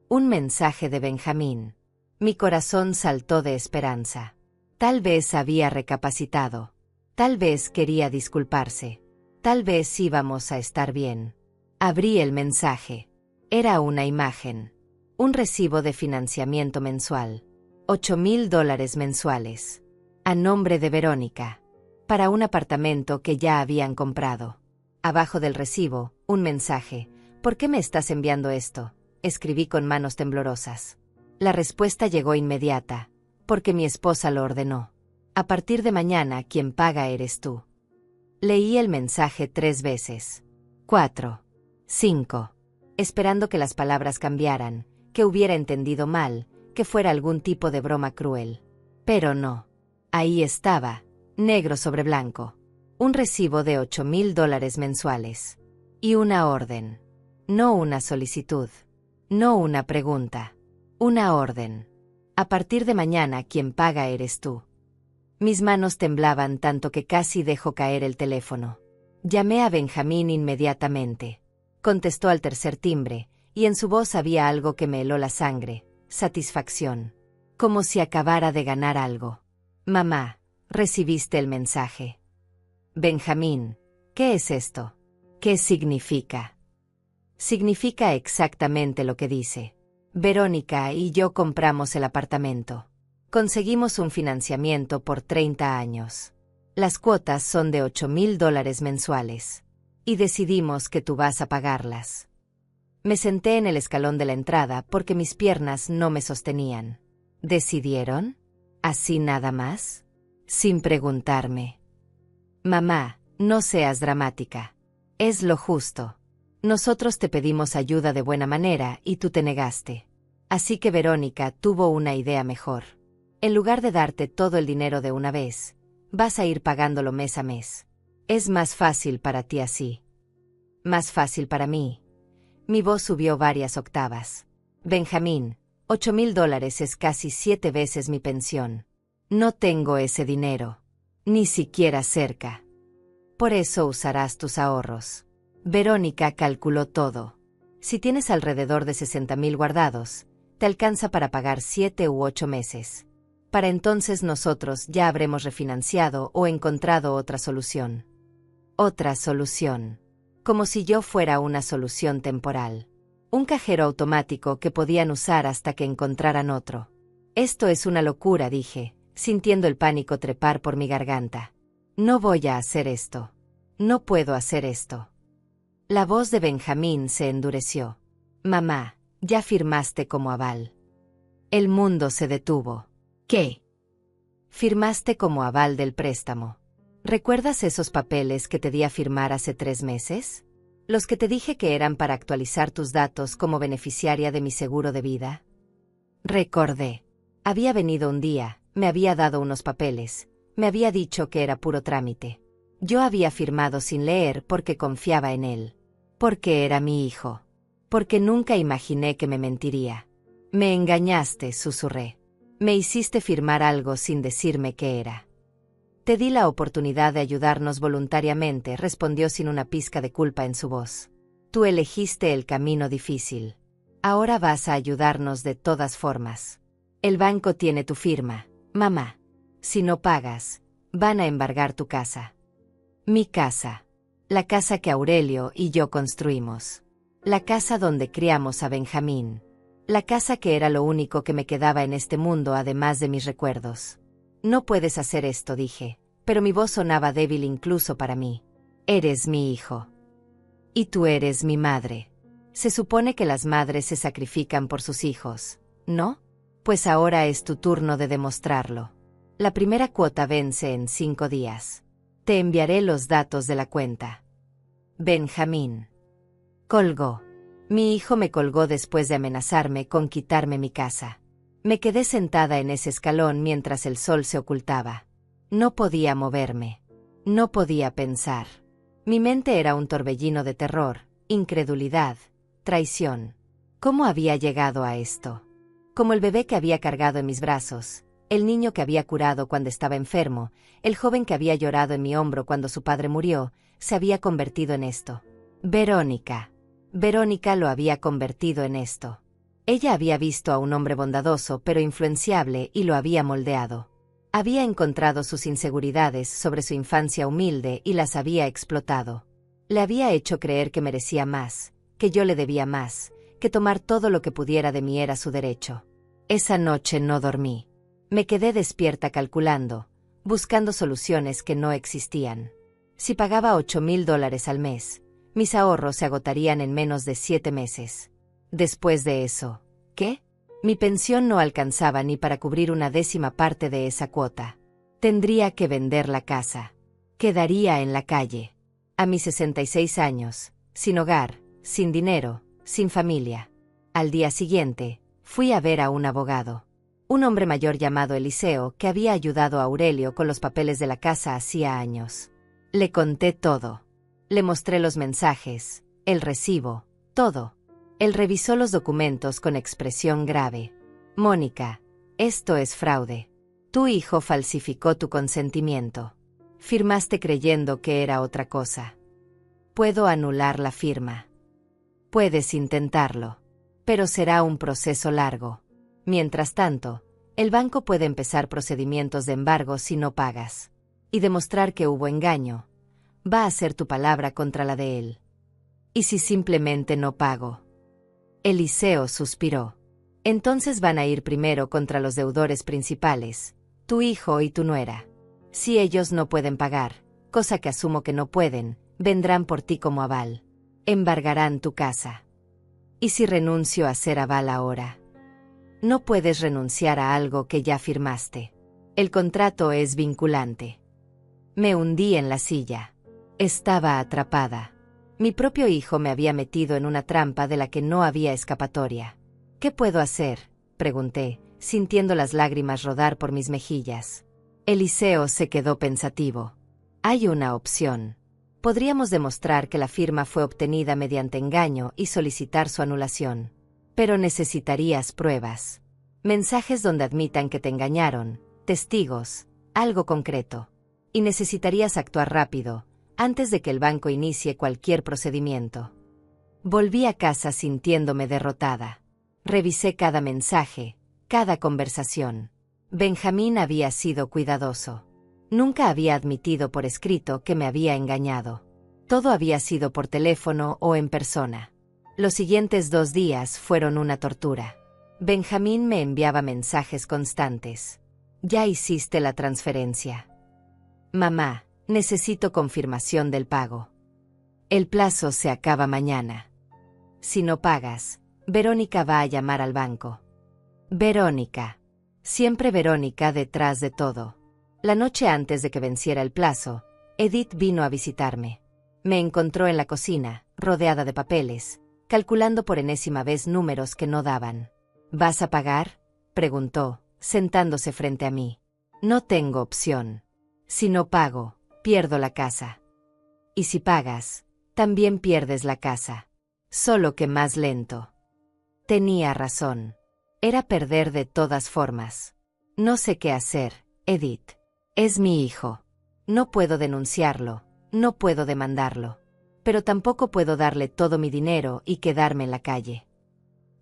Un mensaje de Benjamín. Mi corazón saltó de esperanza. Tal vez había recapacitado. Tal vez quería disculparse. Tal vez íbamos a estar bien. Abrí el mensaje. Era una imagen. Un recibo de financiamiento mensual. $8,000 mensuales. A nombre de Verónica. Para un apartamento que ya habían comprado. Abajo del recibo, un mensaje. ¿Por qué me estás enviando esto? Escribí con manos temblorosas. La respuesta llegó inmediata. Porque mi esposa lo ordenó. A partir de mañana quien paga eres tú. Leí el mensaje 3 veces. 4. 5. Esperando que las palabras cambiaran, que hubiera entendido mal, que fuera algún tipo de broma cruel. Pero no. Ahí estaba, negro sobre blanco. Un recibo de $8,000 mensuales. Y una orden. No una solicitud. No una pregunta. Una orden. A partir de mañana quien paga eres tú. Mis manos temblaban tanto que casi dejó caer el teléfono. Llamé a Benjamín inmediatamente. Contestó al tercer timbre, y en su voz había algo que me heló la sangre, satisfacción. Como si acabara de ganar algo. Mamá, ¿recibiste el mensaje? Benjamín, ¿qué es esto? ¿Qué significa? Significa exactamente lo que dice. Verónica y yo compramos el apartamento. Conseguimos un financiamiento por 30 años. Las cuotas son de $8,000 mensuales. Y decidimos que tú vas a pagarlas. Me senté en el escalón de la entrada porque mis piernas no me sostenían. ¿Decidieron? ¿Así nada más? Sin preguntarme. Mamá, no seas dramática. Es lo justo. Nosotros te pedimos ayuda de buena manera y tú te negaste. Así que Verónica tuvo una idea mejor. En lugar de darte todo el dinero de una vez, vas a ir pagándolo mes a mes. Es más fácil para ti así. Más fácil para mí. Mi voz subió varias octavas. Benjamín, $8,000 es casi 7 veces mi pensión. No tengo ese dinero. Ni siquiera cerca. Por eso usarás tus ahorros. Verónica calculó todo. Si tienes alrededor de 60,000 guardados, te alcanza para pagar 7 u 8 meses. Para entonces nosotros ya habremos refinanciado o encontrado otra solución. Otra solución. Como si yo fuera una solución temporal. Un cajero automático que podían usar hasta que encontraran otro. Esto es una locura, dije, sintiendo el pánico trepar por mi garganta. No voy a hacer esto. No puedo hacer esto. La voz de Benjamín se endureció. Mamá, ya firmaste como aval. El mundo se detuvo. ¿Qué? Firmaste como aval del préstamo. ¿Recuerdas esos papeles que te di a firmar hace 3 meses? Los que te dije que eran para actualizar tus datos como beneficiaria de mi seguro de vida. Recordé. Había venido un día, me había dado unos papeles, me había dicho que era puro trámite. Yo había firmado sin leer porque confiaba en él. Porque era mi hijo. Porque nunca imaginé que me mentiría. Me engañaste, susurré. Me hiciste firmar algo sin decirme qué era. Te di la oportunidad de ayudarnos voluntariamente, respondió sin una pizca de culpa en su voz. Tú elegiste el camino difícil. Ahora vas a ayudarnos de todas formas. El banco tiene tu firma, mamá. Si no pagas, van a embargar tu casa. Mi casa. La casa que Aurelio y yo construimos. La casa donde criamos a Benjamín. La casa que era lo único que me quedaba en este mundo además de mis recuerdos. No puedes hacer esto, dije, pero mi voz sonaba débil incluso para mí. Eres mi hijo. Y tú eres mi madre. Se supone que las madres se sacrifican por sus hijos, ¿no? Pues ahora es tu turno de demostrarlo. La primera cuota vence en 5 días. Te enviaré los datos de la cuenta. Benjamín. Colgó. Mi hijo me colgó después de amenazarme con quitarme mi casa. Me quedé sentada en ese escalón mientras el sol se ocultaba. No podía moverme. No podía pensar. Mi mente era un torbellino de terror, incredulidad, traición. ¿Cómo había llegado a esto? Como el bebé que había cargado en mis brazos, el niño que había curado cuando estaba enfermo, el joven que había llorado en mi hombro cuando su padre murió, se había convertido en esto. Verónica. Verónica lo había convertido en esto. Ella había visto a un hombre bondadoso pero influenciable y lo había moldeado. Había encontrado sus inseguridades sobre su infancia humilde y las había explotado. Le había hecho creer que merecía más, que yo le debía más, que tomar todo lo que pudiera de mí era su derecho. Esa noche no dormí. Me quedé despierta calculando, buscando soluciones que no existían. Si pagaba $8,000 al mes, mis ahorros se agotarían en menos de 7 meses. Después de eso, ¿qué? Mi pensión no alcanzaba ni para cubrir una 10ª parte de esa cuota. Tendría que vender la casa. Quedaría en la calle. A mis 66 años, sin hogar, sin dinero, sin familia. Al día siguiente, fui a ver a un abogado. Un hombre mayor llamado Eliseo que había ayudado a Aurelio con los papeles de la casa hacía años. Le conté todo. Le mostré los mensajes, el recibo, todo. Él revisó los documentos con expresión grave. Mónica, esto es fraude. Tu hijo falsificó tu consentimiento. Firmaste creyendo que era otra cosa. Puedo anular la firma. Puedes intentarlo. Pero será un proceso largo. Mientras tanto, el banco puede empezar procedimientos de embargo si no pagas. Y demostrar que hubo engaño. Va a ser tu palabra contra la de él. ¿Y si simplemente no pago? Eliseo suspiró. Entonces van a ir primero contra los deudores principales, tu hijo y tu nuera. Si ellos no pueden pagar, cosa que asumo que no pueden, vendrán por ti como aval. Embargarán tu casa. ¿Y si renuncio a ser aval ahora? No puedes renunciar a algo que ya firmaste. El contrato es vinculante. Me hundí en la silla. Estaba atrapada. Mi propio hijo me había metido en una trampa de la que no había escapatoria. ¿Qué puedo hacer?, pregunté, sintiendo las lágrimas rodar por mis mejillas. Eliseo se quedó pensativo. Hay una opción. Podríamos demostrar que la firma fue obtenida mediante engaño y solicitar su anulación. Pero necesitarías pruebas. Mensajes donde admitan que te engañaron, testigos, algo concreto. Y necesitarías actuar rápido, antes de que el banco inicie cualquier procedimiento. Volví a casa sintiéndome derrotada. Revisé cada mensaje, cada conversación. Benjamín había sido cuidadoso. Nunca había admitido por escrito que me había engañado. Todo había sido por teléfono o en persona. Los siguientes 2 días fueron una tortura. Benjamín me enviaba mensajes constantes. Ya hiciste la transferencia. Mamá, necesito confirmación del pago. El plazo se acaba mañana. Si no pagas, Verónica va a llamar al banco. Verónica. Siempre Verónica detrás de todo. La noche antes de que venciera el plazo, Edith vino a visitarme. Me encontró en la cocina, rodeada de papeles, calculando por enésima vez números que no daban. ¿Vas a pagar?, preguntó, sentándose frente a mí. No tengo opción. Si no pago, pierdo la casa. Y si pagas, también pierdes la casa. Solo que más lento. Tenía razón. Era perder de todas formas. No sé qué hacer, Edith. Es mi hijo. No puedo denunciarlo, no puedo demandarlo. Pero tampoco puedo darle todo mi dinero y quedarme en la calle.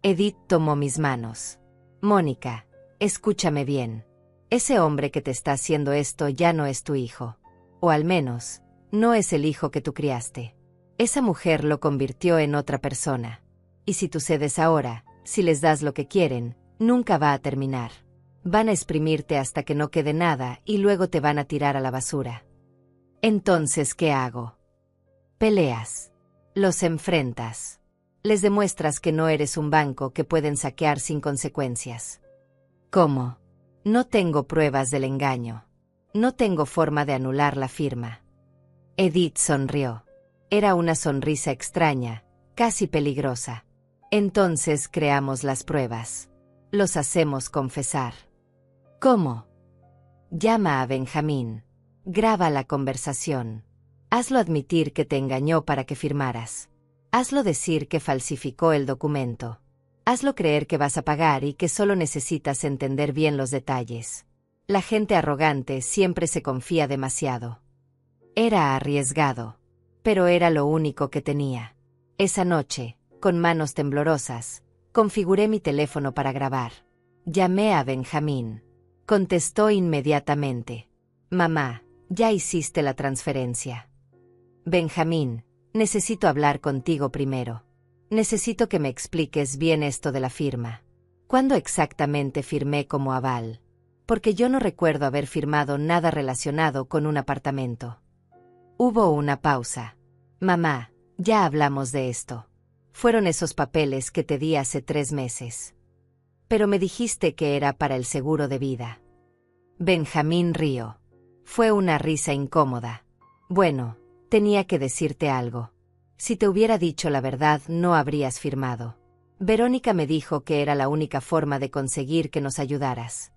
Edith tomó mis manos. Mónica, escúchame bien. Ese hombre que te está haciendo esto ya no es tu hijo. O al menos, no es el hijo que tú criaste. Esa mujer lo convirtió en otra persona. Y si tú cedes ahora, si les das lo que quieren, nunca va a terminar. Van a exprimirte hasta que no quede nada y luego te van a tirar a la basura. Entonces, ¿qué hago? Peleas. Los enfrentas. Les demuestras que no eres un banco que pueden saquear sin consecuencias. ¿Cómo? No tengo pruebas del engaño. No tengo forma de anular la firma. Edith sonrió. Era una sonrisa extraña, casi peligrosa. Entonces creamos las pruebas. Los hacemos confesar. ¿Cómo? Llama a Benjamín. Graba la conversación. Hazlo admitir que te engañó para que firmaras. Hazlo decir que falsificó el documento. Hazlo creer que vas a pagar y que solo necesitas entender bien los detalles. La gente arrogante siempre se confía demasiado. Era arriesgado, pero era lo único que tenía. Esa noche, con manos temblorosas, configuré mi teléfono para grabar. Llamé a Benjamín. Contestó inmediatamente. Mamá, ya hiciste la transferencia. Benjamín, necesito hablar contigo primero. Necesito que me expliques bien esto de la firma. ¿Cuándo exactamente firmé como aval? Porque yo no recuerdo haber firmado nada relacionado con un apartamento. Hubo una pausa. Mamá, ya hablamos de esto. Fueron esos papeles que te di hace 3 meses. Pero me dijiste que era para el seguro de vida. Benjamín rió. Fue una risa incómoda. Bueno, tenía que decirte algo. Si te hubiera dicho la verdad, no habrías firmado. Verónica me dijo que era la única forma de conseguir que nos ayudaras.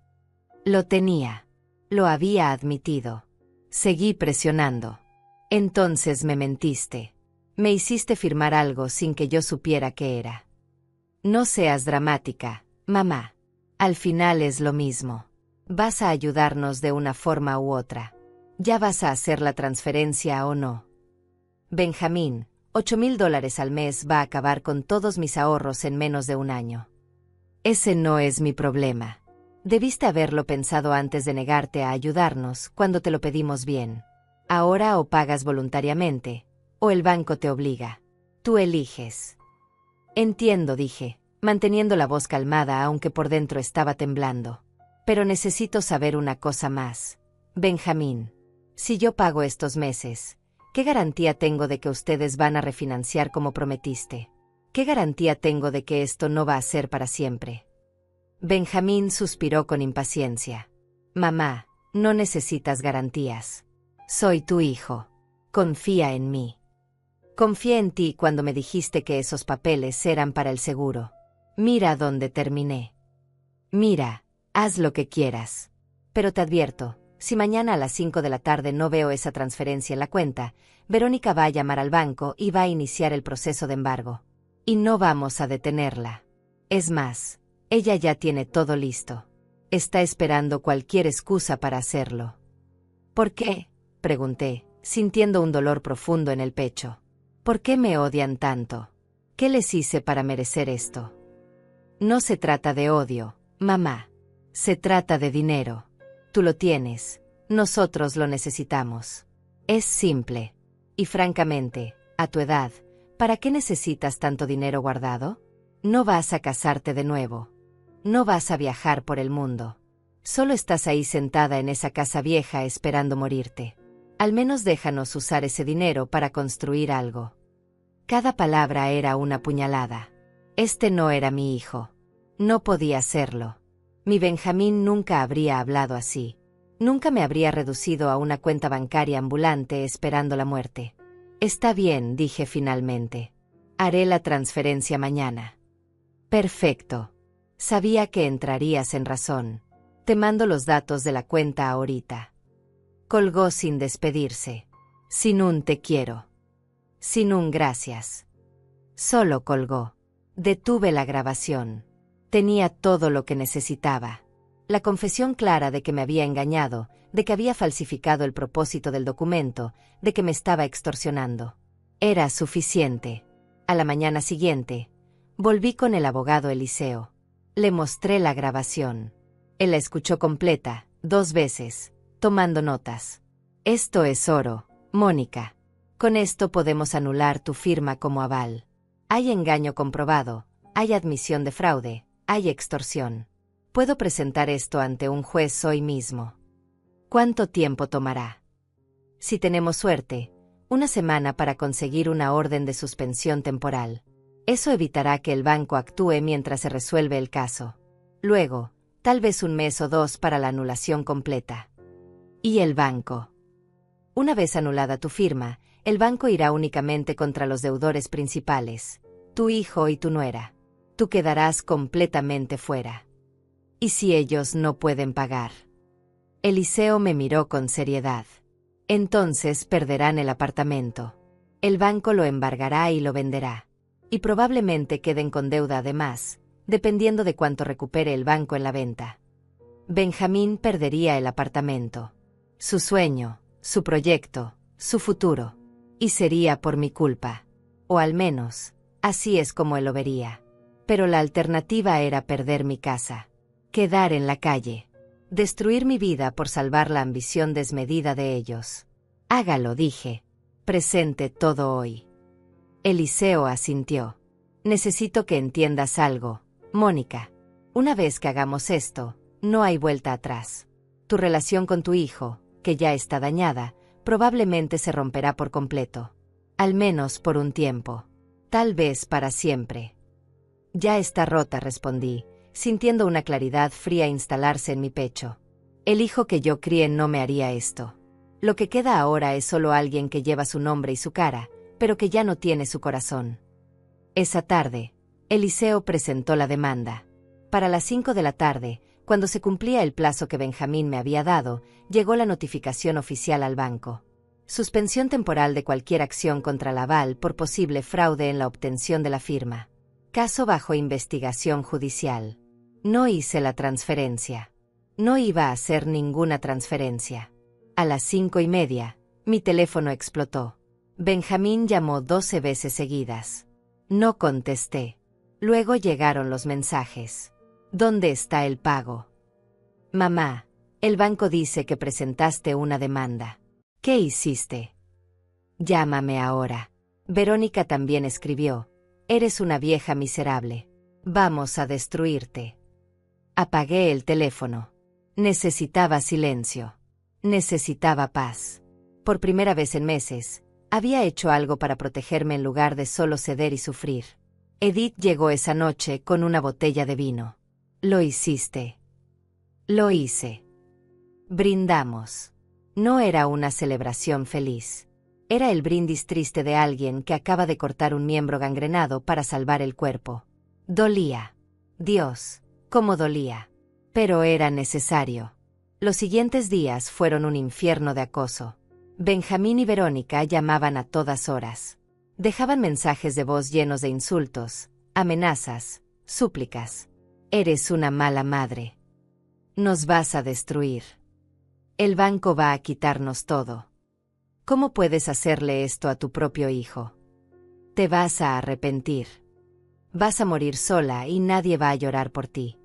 Lo tenía. Lo había admitido. Seguí presionando. Entonces me mentiste. Me hiciste firmar algo sin que yo supiera qué era. No seas dramática, mamá. Al final es lo mismo. Vas a ayudarnos de una forma u otra. Ya vas a hacer la transferencia o no. Benjamín, $8,000 al mes va a acabar con todos mis ahorros en menos de 1 año. Ese no es mi problema. Debiste haberlo pensado antes de negarte a ayudarnos cuando te lo pedimos bien. Ahora o pagas voluntariamente, o el banco te obliga. Tú eliges. Entiendo, dije, manteniendo la voz calmada aunque por dentro estaba temblando. Pero necesito saber una cosa más. Benjamín, si yo pago estos meses, ¿qué garantía tengo de que ustedes van a refinanciar como prometiste? ¿Qué garantía tengo de que esto no va a ser para siempre? Benjamín suspiró con impaciencia. Mamá, no necesitas garantías. Soy tu hijo. Confía en mí. Confié en ti cuando me dijiste que esos papeles eran para el seguro. Mira dónde terminé. Mira, haz lo que quieras. Pero te advierto, si mañana a las 5 de la tarde no veo esa transferencia en la cuenta, Verónica va a llamar al banco y va a iniciar el proceso de embargo. Y no vamos a detenerla. Es más, ella ya tiene todo listo. Está esperando cualquier excusa para hacerlo. ¿Por qué?, pregunté, sintiendo un dolor profundo en el pecho. ¿Por qué me odian tanto? ¿Qué les hice para merecer esto? No se trata de odio, mamá. Se trata de dinero. Tú lo tienes. Nosotros lo necesitamos. Es simple. Y francamente, a tu edad, ¿para qué necesitas tanto dinero guardado? No vas a casarte de nuevo. No vas a viajar por el mundo. Solo estás ahí sentada en esa casa vieja esperando morirte. Al menos déjanos usar ese dinero para construir algo. Cada palabra era una puñalada. Este no era mi hijo. No podía serlo. Mi Benjamín nunca habría hablado así. Nunca me habría reducido a una cuenta bancaria ambulante esperando la muerte. Está bien, dije finalmente. Haré la transferencia mañana. Perfecto. Sabía que entrarías en razón. Te mando los datos de la cuenta ahorita. Colgó sin despedirse. Sin un te quiero. Sin un gracias. Solo colgó. Detuve la grabación. Tenía todo lo que necesitaba. La confesión clara de que me había engañado, de que había falsificado el propósito del documento, de que me estaba extorsionando. Era suficiente. A la mañana siguiente, volví con el abogado Eliseo. Le mostré la grabación. Él la escuchó completa, 2 veces, tomando notas. Esto es oro, Mónica. Con esto podemos anular tu firma como aval. Hay engaño comprobado, hay admisión de fraude, hay extorsión. Puedo presentar esto ante un juez hoy mismo. ¿Cuánto tiempo tomará? Si tenemos suerte, 1 semana para conseguir una orden de suspensión temporal. Eso evitará que el banco actúe mientras se resuelve el caso. Luego, tal vez 1 mes o 2 para la anulación completa. ¿Y el banco? Una vez anulada tu firma, el banco irá únicamente contra los deudores principales, tu hijo y tu nuera. Tú quedarás completamente fuera. ¿Y si ellos no pueden pagar? Eliseo me miró con seriedad. Entonces perderán el apartamento. El banco lo embargará y lo venderá. Y probablemente queden con deuda además, dependiendo de cuánto recupere el banco en la venta. Benjamín perdería el apartamento. Su sueño, su proyecto, su futuro. Y sería por mi culpa. O al menos, así es como él lo vería. Pero la alternativa era perder mi casa. Quedar en la calle. Destruir mi vida por salvar la ambición desmedida de ellos. Hágalo, dije. Presente todo hoy. Eliseo asintió. Necesito que entiendas algo, Mónica. Una vez que hagamos esto, no hay vuelta atrás. Tu relación con tu hijo, que ya está dañada, probablemente se romperá por completo. Al menos por un tiempo. Tal vez para siempre. Ya está rota, respondí, sintiendo una claridad fría instalarse en mi pecho. El hijo que yo crié no me haría esto. Lo que queda ahora es solo alguien que lleva su nombre y su cara, pero que ya no tiene su corazón. Esa tarde, Eliseo presentó la demanda. Para las 5 de la tarde, cuando se cumplía el plazo que Benjamín me había dado, llegó la notificación oficial al banco. Suspensión temporal de cualquier acción contra Laval por posible fraude en la obtención de la firma. Caso bajo investigación judicial. No hice la transferencia. No iba a hacer ninguna transferencia. A las 5:30, mi teléfono explotó. Benjamín llamó 12 veces seguidas. No contesté. Luego llegaron los mensajes. ¿Dónde está el pago? Mamá, el banco dice que presentaste una demanda. ¿Qué hiciste? Llámame ahora. Verónica también escribió: «Eres una vieja miserable. Vamos a destruirte». Apagué el teléfono. Necesitaba silencio. Necesitaba paz. Por primera vez en meses, había hecho algo para protegerme en lugar de solo ceder y sufrir. Edith llegó esa noche con una botella de vino. «Lo hiciste». Lo hice. Brindamos. No era una celebración feliz. Era el brindis triste de alguien que acaba de cortar un miembro gangrenado para salvar el cuerpo. Dolía. Dios, cómo dolía. Pero era necesario. Los siguientes días fueron un infierno de acoso. Benjamín y Verónica llamaban a todas horas. Dejaban mensajes de voz llenos de insultos, amenazas, súplicas. «Eres una mala madre. Nos vas a destruir. El banco va a quitarnos todo. ¿Cómo puedes hacerle esto a tu propio hijo? Te vas a arrepentir. Vas a morir sola y nadie va a llorar por ti».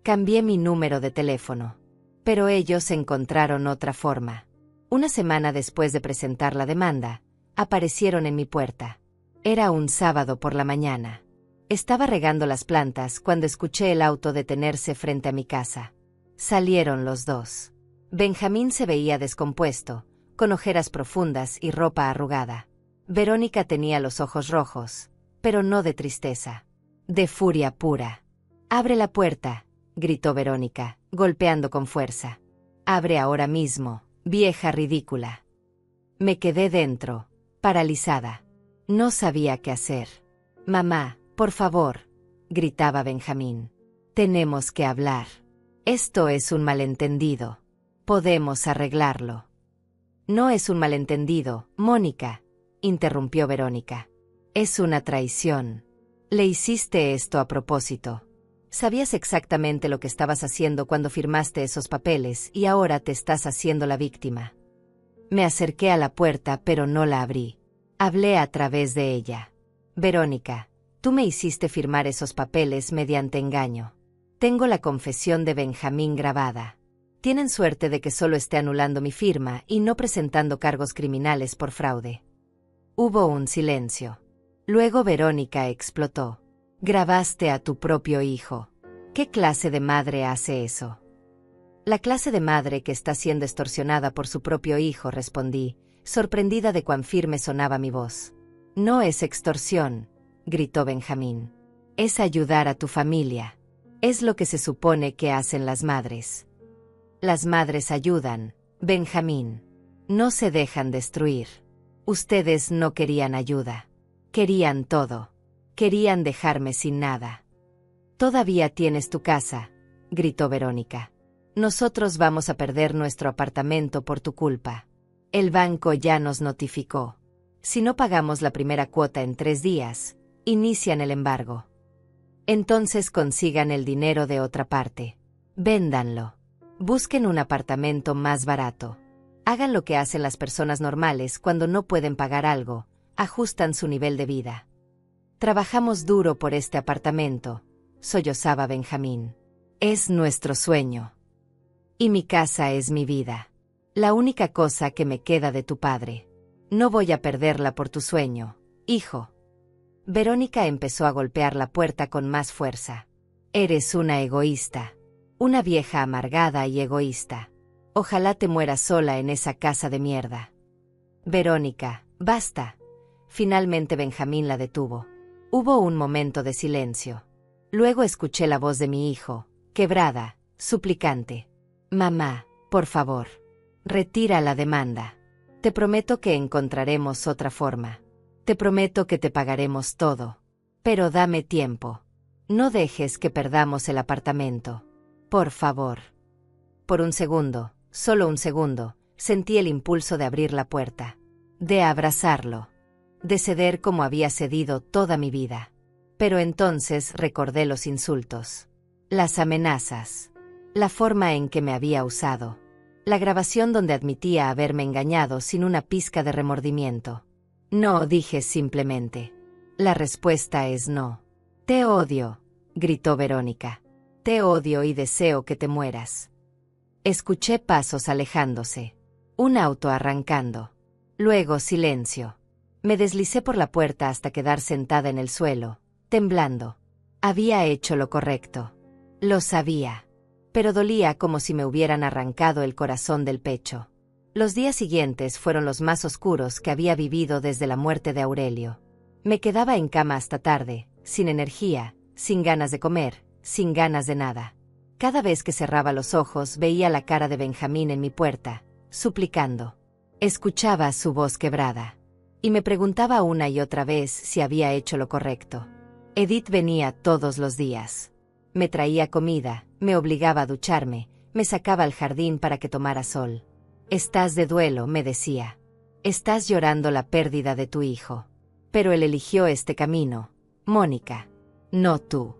Cambié mi número de teléfono. Pero ellos encontraron otra forma. Una semana después de presentar la demanda, aparecieron en mi puerta. Era un sábado por la mañana. Estaba regando las plantas cuando escuché el auto detenerse frente a mi casa. Salieron los dos. Benjamín se veía descompuesto, con ojeras profundas y ropa arrugada. Verónica tenía los ojos rojos, pero no de tristeza, de furia pura. «Abre la puerta», gritó Verónica, golpeando con fuerza. «Abre ahora mismo, vieja ridícula». Me quedé dentro, paralizada. No sabía qué hacer. «Mamá, por favor», gritaba Benjamín. «Tenemos que hablar. Esto es un malentendido. Podemos arreglarlo». «No es un malentendido, Mónica», interrumpió Verónica. «Es una traición. Le hiciste esto a propósito. Sabías exactamente lo que estabas haciendo cuando firmaste esos papeles y ahora te estás haciendo la víctima». Me acerqué a la puerta pero no la abrí. Hablé a través de ella. «Verónica, tú me hiciste firmar esos papeles mediante engaño. Tengo la confesión de Benjamín grabada. Tienen suerte de que solo esté anulando mi firma y no presentando cargos criminales por fraude». Hubo un silencio. Luego Verónica explotó. «Grabaste a tu propio hijo. ¿Qué clase de madre hace eso?» «La clase de madre que está siendo extorsionada por su propio hijo», respondí, sorprendida de cuán firme sonaba mi voz. «No es extorsión», gritó Benjamín. «Es ayudar a tu familia. Es lo que se supone que hacen las madres». «Las madres ayudan, Benjamín. No se dejan destruir. Ustedes no querían ayuda. Querían todo. Querían dejarme sin nada». «Todavía tienes tu casa», gritó Verónica. «Nosotros vamos a perder nuestro apartamento por tu culpa. El banco ya nos notificó. Si no pagamos la primera cuota en 3 días, inician el embargo. Entonces consigan el dinero de otra parte. Véndanlo. Busquen un apartamento más barato. Hagan lo que hacen las personas normales cuando no pueden pagar algo, ajustan su nivel de vida. Trabajamos duro por este apartamento», sollozaba Benjamín. «Es nuestro sueño. Y mi casa es mi vida. La única cosa que me queda de tu padre. No voy a perderla por tu sueño, hijo». Verónica empezó a golpear la puerta con más fuerza. «Eres una egoísta. Una vieja amargada y egoísta. Ojalá te mueras sola en esa casa de mierda». «Verónica, basta». Finalmente Benjamín la detuvo. Hubo un momento de silencio. Luego escuché la voz de mi hijo, quebrada, suplicante. «Mamá, por favor, retira la demanda. Te prometo que encontraremos otra forma. Te prometo que te pagaremos todo. Pero dame tiempo. No dejes que perdamos el apartamento. Por favor». Por un segundo, solo un segundo, sentí el impulso de abrir la puerta. De abrazarlo. De ceder como había cedido toda mi vida. Pero entonces recordé los insultos. Las amenazas. La forma en que me había usado. La grabación donde admitía haberme engañado sin una pizca de remordimiento. «No», dije simplemente. «La respuesta es no». «Te odio», gritó Verónica. «Te odio y deseo que te mueras». Escuché pasos alejándose. Un auto arrancando. Luego silencio. Me deslicé por la puerta hasta quedar sentada en el suelo, temblando. Había hecho lo correcto. Lo sabía. Pero dolía como si me hubieran arrancado el corazón del pecho. Los días siguientes fueron los más oscuros que había vivido desde la muerte de Aurelio. Me quedaba en cama hasta tarde, sin energía, sin ganas de comer, sin ganas de nada. Cada vez que cerraba los ojos veía la cara de Benjamín en mi puerta, suplicando. Escuchaba su voz quebrada. Y me preguntaba una y otra vez si había hecho lo correcto. Edith venía todos los días. Me traía comida, me obligaba a ducharme, me sacaba al jardín para que tomara sol. Estás de duelo, me decía. Estás llorando la pérdida de tu hijo. Pero él eligió este camino, Mónica. No tú.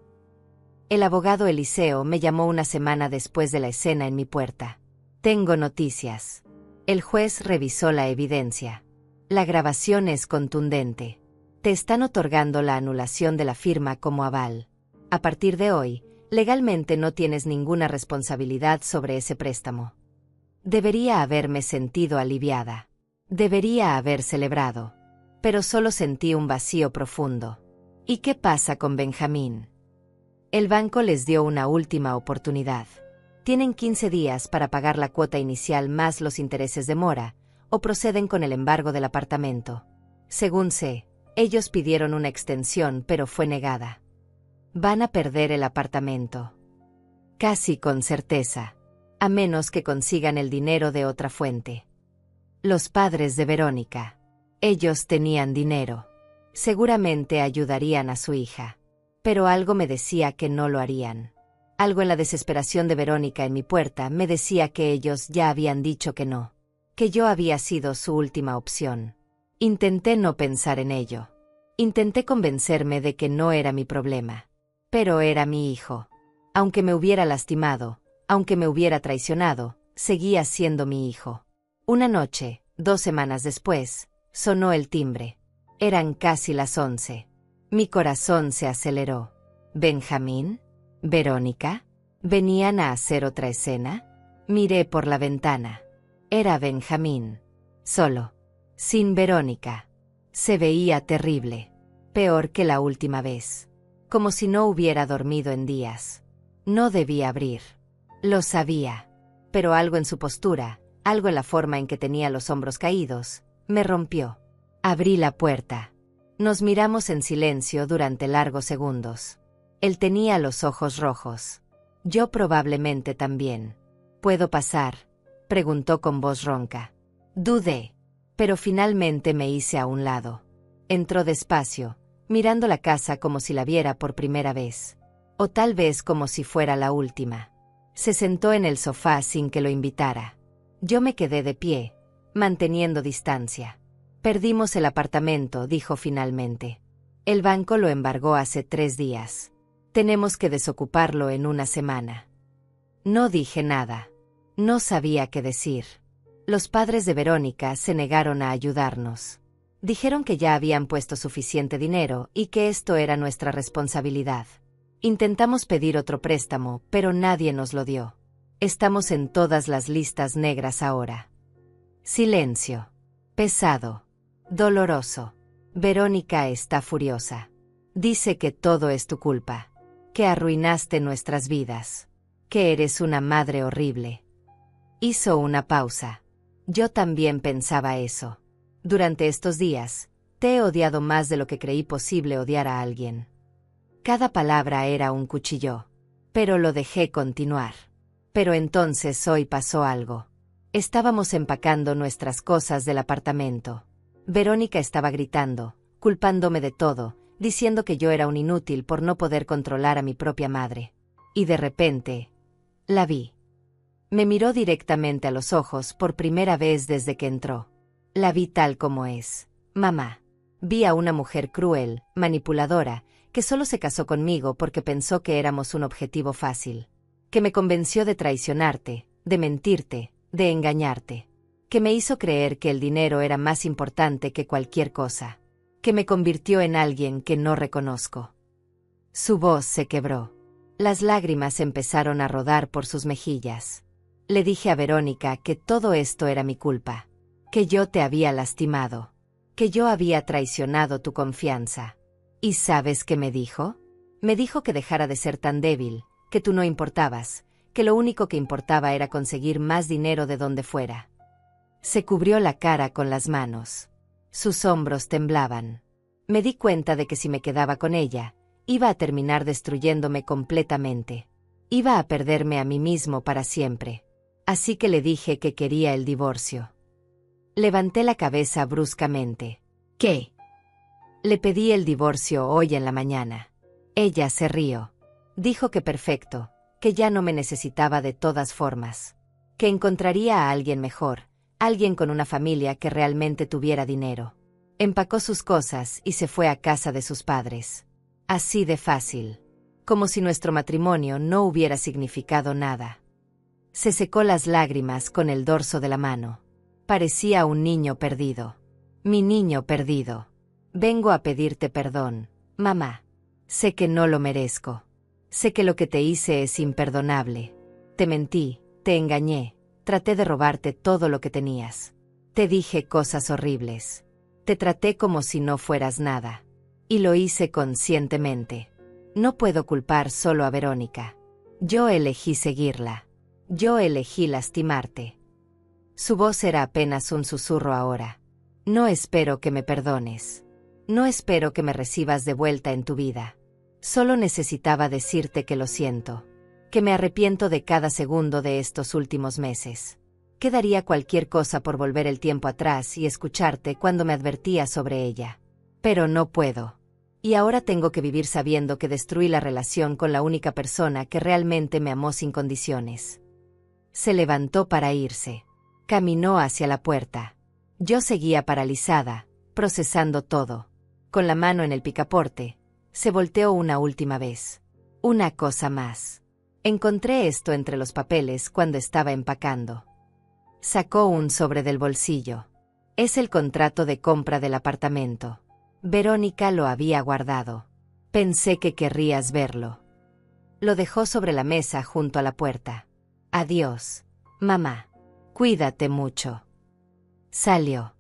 El abogado Eliseo me llamó una semana después de la escena en mi puerta. Tengo noticias. El juez revisó la evidencia. La grabación es contundente. Te están otorgando la anulación de la firma como aval. A partir de hoy, legalmente no tienes ninguna responsabilidad sobre ese préstamo. Debería haberme sentido aliviada. Debería haber celebrado. Pero solo sentí un vacío profundo. ¿Y qué pasa con Benjamín? El banco les dio una última oportunidad. Tienen 15 días para pagar la cuota inicial más los intereses de mora, o proceden con el embargo del apartamento. Según sé, ellos pidieron una extensión pero fue negada. Van a perder el apartamento. Casi con certeza. A menos que consigan el dinero de otra fuente. Los padres de Verónica. Ellos tenían dinero. Seguramente ayudarían a su hija. Pero algo me decía que no lo harían. Algo en la desesperación de Verónica en mi puerta me decía que ellos ya habían dicho que no. Que yo había sido su última opción. Intenté no pensar en ello. Intenté convencerme de que no era mi problema. Pero era mi hijo. Aunque me hubiera lastimado, aunque me hubiera traicionado, seguía siendo mi hijo. Una noche, 2 semanas después, sonó el timbre. Eran casi las 11. Mi corazón se aceleró. ¿Benjamín? ¿Verónica? ¿Venían a hacer otra escena? Miré por la ventana. Era Benjamín. Solo. Sin Verónica. Se veía terrible. Peor que la última vez. Como si no hubiera dormido en días. No debía abrir. Lo sabía. Pero algo en su postura, algo en la forma en que tenía los hombros caídos, me rompió. Abrí la puerta. Nos miramos en silencio durante largos segundos. Él tenía los ojos rojos. Yo probablemente también. ¿Puedo pasar?, preguntó con voz ronca. Dudé. Pero finalmente me hice a un lado. Entró despacio, mirando la casa como si la viera por primera vez. O tal vez como si fuera la última. Se sentó en el sofá sin que lo invitara. Yo me quedé de pie, manteniendo distancia. Perdimos el apartamento, dijo finalmente. El banco lo embargó hace 3 días. Tenemos que desocuparlo en una semana. No dije nada. No sabía qué decir. Los padres de Verónica se negaron a ayudarnos. Dijeron que ya habían puesto suficiente dinero y que esto era nuestra responsabilidad. Intentamos pedir otro préstamo, pero nadie nos lo dio. Estamos en todas las listas negras ahora. Silencio. Pesado. Doloroso. Verónica está furiosa. Dice que todo es tu culpa. Que arruinaste nuestras vidas. Que eres una madre horrible. Hizo una pausa. Yo también pensaba eso. Durante estos días, te he odiado más de lo que creí posible odiar a alguien. Cada palabra era un cuchillo. Pero lo dejé continuar. Pero entonces hoy pasó algo. Estábamos empacando nuestras cosas del apartamento. Verónica estaba gritando, culpándome de todo, diciendo que yo era un inútil por no poder controlar a mi propia madre. Y de repente, la vi. Me miró directamente a los ojos por primera vez desde que entró. La vi tal como es. Mamá. Vi a una mujer cruel, manipuladora, que solo se casó conmigo porque pensó que éramos un objetivo fácil. Que me convenció de traicionarte, de mentirte, de engañarte. Que me hizo creer que el dinero era más importante que cualquier cosa. Que me convirtió en alguien que no reconozco. Su voz se quebró. Las lágrimas empezaron a rodar por sus mejillas. Le dije a Verónica que todo esto era mi culpa. Que yo te había lastimado. que yo había traicionado tu confianza. ¿Y sabes qué me dijo? Me dijo que dejara de ser tan débil, que tú no importabas, que lo único que importaba era conseguir más dinero de donde fuera. Se cubrió la cara con las manos. Sus hombros temblaban. Me di cuenta de que si me quedaba con ella, iba a terminar destruyéndome completamente. Iba a perderme a mí mismo para siempre. Así que le dije que quería el divorcio. Levanté la cabeza bruscamente. ¿Qué? Le pedí el divorcio hoy en la mañana. Ella se rió. Dijo que perfecto, que ya no me necesitaba de todas formas. Que encontraría a alguien mejor, alguien con una familia que realmente tuviera dinero. Empacó sus cosas y se fue a casa de sus padres. Así de fácil. Como si nuestro matrimonio no hubiera significado nada. Se secó las lágrimas con el dorso de la mano. Parecía un niño perdido. Mi niño perdido. Vengo a pedirte perdón, mamá. Sé que no lo merezco. Sé que lo que te hice es imperdonable. Te mentí, te engañé, traté de robarte todo lo que tenías. Te dije cosas horribles. Te traté como si no fueras nada. Y lo hice conscientemente. No puedo culpar solo a Verónica. Yo elegí seguirla. Yo elegí lastimarte. Su voz era apenas un susurro ahora. No espero que me perdones. No espero que me recibas de vuelta en tu vida. Solo necesitaba decirte que lo siento. Que me arrepiento de cada segundo de estos últimos meses. Que daría cualquier cosa por volver el tiempo atrás y escucharte cuando me advertías sobre ella. Pero no puedo. Y ahora tengo que vivir sabiendo que destruí la relación con la única persona que realmente me amó sin condiciones. Se levantó para irse. Caminó hacia la puerta. Yo seguía paralizada, procesando todo. Con la mano en el picaporte, se volteó una última vez. Una cosa más. Encontré esto entre los papeles cuando estaba empacando. Sacó un sobre del bolsillo. Es el contrato de compra del apartamento. Verónica lo había guardado. Pensé que querrías verlo. Lo dejó sobre la mesa junto a la puerta. Adiós, mamá. Cuídate mucho. Salió.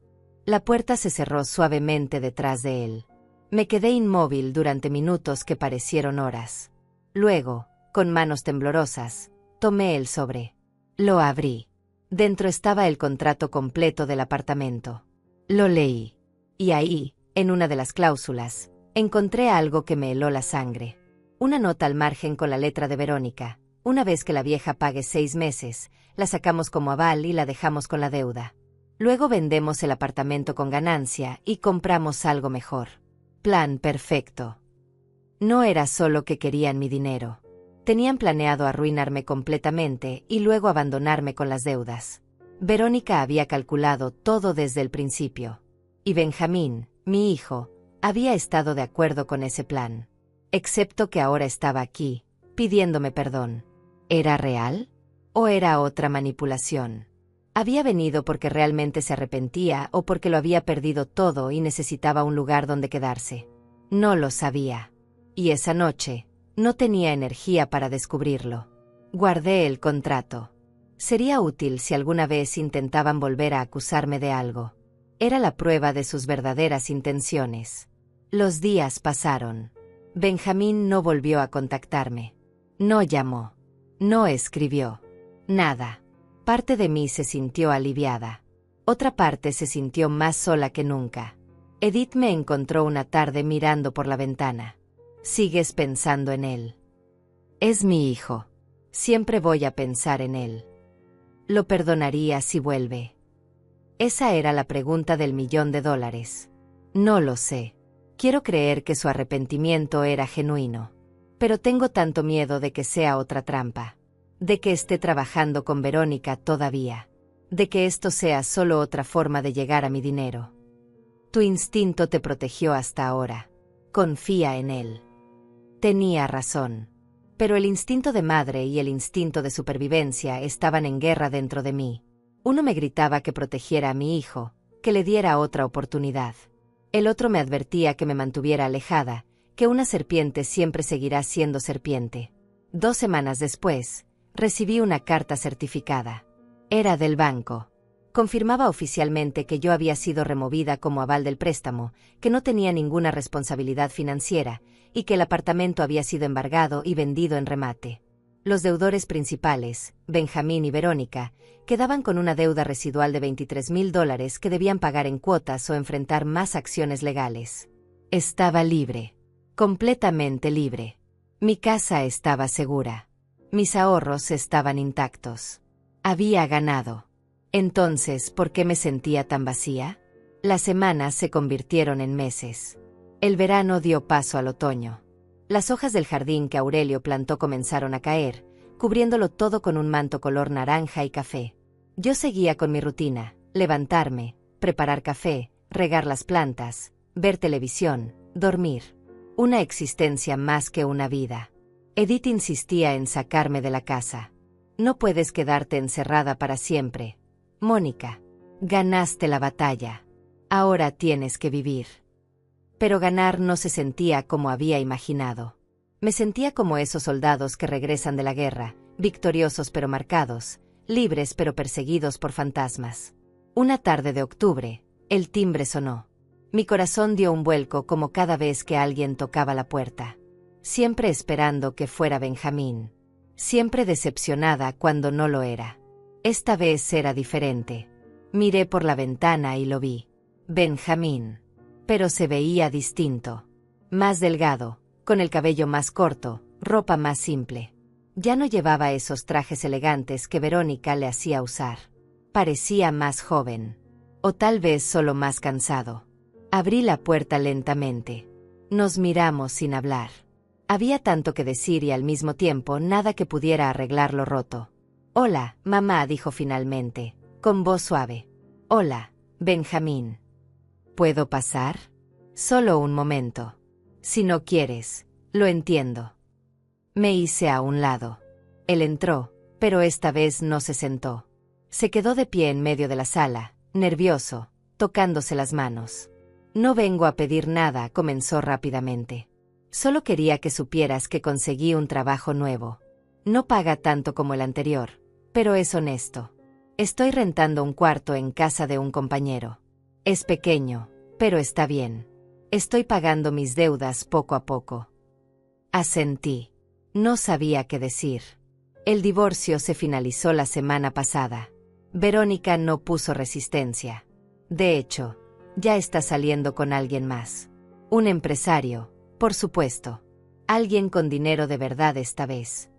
La puerta se cerró suavemente detrás de él. Me quedé inmóvil durante minutos que parecieron horas. Luego, con manos temblorosas, tomé el sobre. Lo abrí. Dentro estaba el contrato completo del apartamento. Lo leí. Y ahí, en una de las cláusulas, encontré algo que me heló la sangre. Una nota al margen con la letra de Verónica. Una vez que la vieja pague 6 meses, la sacamos como aval y la dejamos con la deuda. Luego vendemos el apartamento con ganancia y compramos algo mejor. Plan perfecto. No era solo que querían mi dinero. Tenían planeado arruinarme completamente y luego abandonarme con las deudas. Verónica había calculado todo desde el principio. Y Benjamín, mi hijo, había estado de acuerdo con ese plan. Excepto que ahora estaba aquí, pidiéndome perdón. ¿Era real? ¿O era otra manipulación? ¿Había venido porque realmente se arrepentía o porque lo había perdido todo y necesitaba un lugar donde quedarse? No lo sabía. Y esa noche, no tenía energía para descubrirlo. Guardé el contrato. Sería útil si alguna vez intentaban volver a acusarme de algo. Era la prueba de sus verdaderas intenciones. Los días pasaron. Benjamín no volvió a contactarme. No llamó. No escribió. Nada. Parte de mí se sintió aliviada. Otra parte se sintió más sola que nunca. Edith me encontró una tarde mirando por la ventana. ¿Sigues pensando en él? Es mi hijo. Siempre voy a pensar en él. ¿Lo perdonaría si vuelve? Esa era la pregunta del $1.000.000. No lo sé. Quiero creer que su arrepentimiento era genuino. Pero tengo tanto miedo de que sea otra trampa. De que esté trabajando con Verónica todavía. De que esto sea solo otra forma de llegar a mi dinero. Tu instinto te protegió hasta ahora. Confía en él. Tenía razón. Pero el instinto de madre y el instinto de supervivencia estaban en guerra dentro de mí. Uno me gritaba que protegiera a mi hijo, que le diera otra oportunidad. El otro me advertía que me mantuviera alejada, que una serpiente siempre seguirá siendo serpiente. 2 semanas después, recibí una carta certificada. Era del banco. Confirmaba oficialmente que yo había sido removida como aval del préstamo, que no tenía ninguna responsabilidad financiera, y que el apartamento había sido embargado y vendido en remate. Los deudores principales, Benjamín y Verónica, quedaban con una deuda residual de $23,000 que debían pagar en cuotas o enfrentar más acciones legales. Estaba libre. Completamente libre. Mi casa estaba segura. Mis ahorros estaban intactos. Había ganado. Entonces, ¿por qué me sentía tan vacía? Las semanas se convirtieron en meses. El verano dio paso al otoño. Las hojas del jardín que Aurelio plantó comenzaron a caer, cubriéndolo todo con un manto color naranja y café. Yo seguía con mi rutina: levantarme, preparar café, regar las plantas, ver televisión, dormir. Una existencia más que una vida. Edith insistía en sacarme de la casa. No puedes quedarte encerrada para siempre. Mónica, ganaste la batalla. Ahora tienes que vivir. Pero ganar no se sentía como había imaginado. Me sentía como esos soldados que regresan de la guerra, victoriosos pero marcados, libres pero perseguidos por fantasmas. Una tarde de octubre, el timbre sonó. Mi corazón dio un vuelco como cada vez que alguien tocaba la puerta. Siempre esperando que fuera Benjamín. Siempre decepcionada cuando no lo era. Esta vez era diferente. Miré por la ventana y lo vi. Benjamín. Pero se veía distinto. Más delgado, con el cabello más corto, ropa más simple. Ya no llevaba esos trajes elegantes que Verónica le hacía usar. Parecía más joven. O tal vez solo más cansado. Abrí la puerta lentamente. Nos miramos sin hablar. Había tanto que decir y al mismo tiempo nada que pudiera arreglar lo roto. «Hola, mamá», dijo finalmente, con voz suave. «Hola, Benjamín. ¿Puedo pasar? Solo un momento. Si no quieres, lo entiendo». Me hice a un lado. Él entró, pero esta vez no se sentó. Se quedó de pie en medio de la sala, nervioso, tocándose las manos. «No vengo a pedir nada», comenzó rápidamente. «Solo quería que supieras que conseguí un trabajo nuevo. No paga tanto como el anterior, pero es honesto. Estoy rentando un cuarto en casa de un compañero. Es pequeño, pero está bien. Estoy pagando mis deudas poco a poco». Asentí. No sabía qué decir. El divorcio se finalizó la semana pasada. Verónica no puso resistencia. De hecho, ya está saliendo con alguien más. Un empresario, por supuesto. Alguien con dinero de verdad esta vez.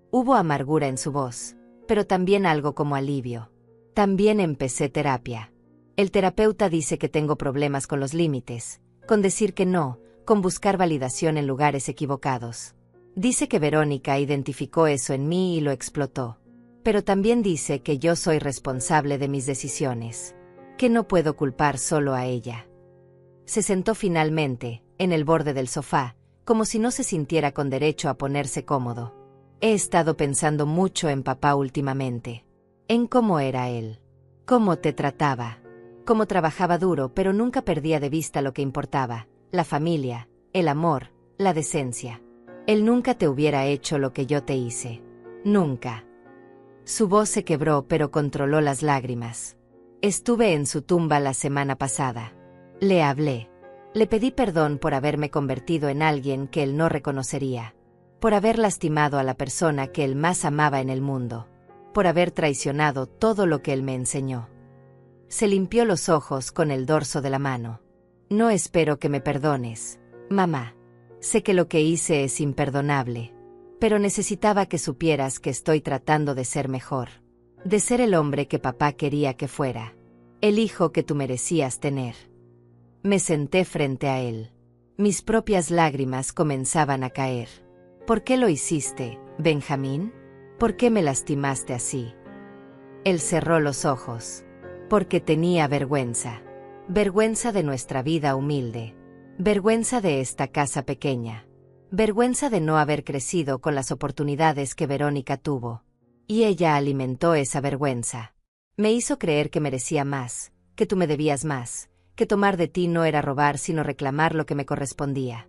Hubo amargura en su voz, pero también algo como alivio. También empecé terapia. El terapeuta dice que tengo problemas con los límites, con decir que no, con buscar validación en lugares equivocados. Dice que Verónica identificó eso en mí y lo explotó. Pero también dice que yo soy responsable de mis decisiones, que no puedo culpar solo a ella. Se sentó finalmente, en el borde del sofá, como si no se sintiera con derecho a ponerse cómodo. He estado pensando mucho en papá últimamente. En cómo era él. Cómo te trataba. Cómo trabajaba duro pero nunca perdía de vista lo que importaba. La familia, el amor, la decencia. Él nunca te hubiera hecho lo que yo te hice. Nunca. Su voz se quebró pero controló las lágrimas. Estuve en su tumba la semana pasada. Le hablé. Le pedí perdón por haberme convertido en alguien que él no reconocería. Por haber lastimado a la persona que él más amaba en el mundo. Por haber traicionado todo lo que él me enseñó. Se limpió los ojos con el dorso de la mano. No espero que me perdones, mamá. Sé que lo que hice es imperdonable. Pero necesitaba que supieras que estoy tratando de ser mejor. De ser el hombre que papá quería que fuera. El hijo que tú merecías tener. Me senté frente a él. Mis propias lágrimas comenzaban a caer. ¿Por qué lo hiciste, Benjamín? ¿Por qué me lastimaste así? Él cerró los ojos. Porque tenía vergüenza. Vergüenza de nuestra vida humilde. Vergüenza de esta casa pequeña. Vergüenza de no haber crecido con las oportunidades que Verónica tuvo. Y ella alimentó esa vergüenza. Me hizo creer que merecía más, que tú me debías más, que tomar de ti no era robar sino reclamar lo que me correspondía.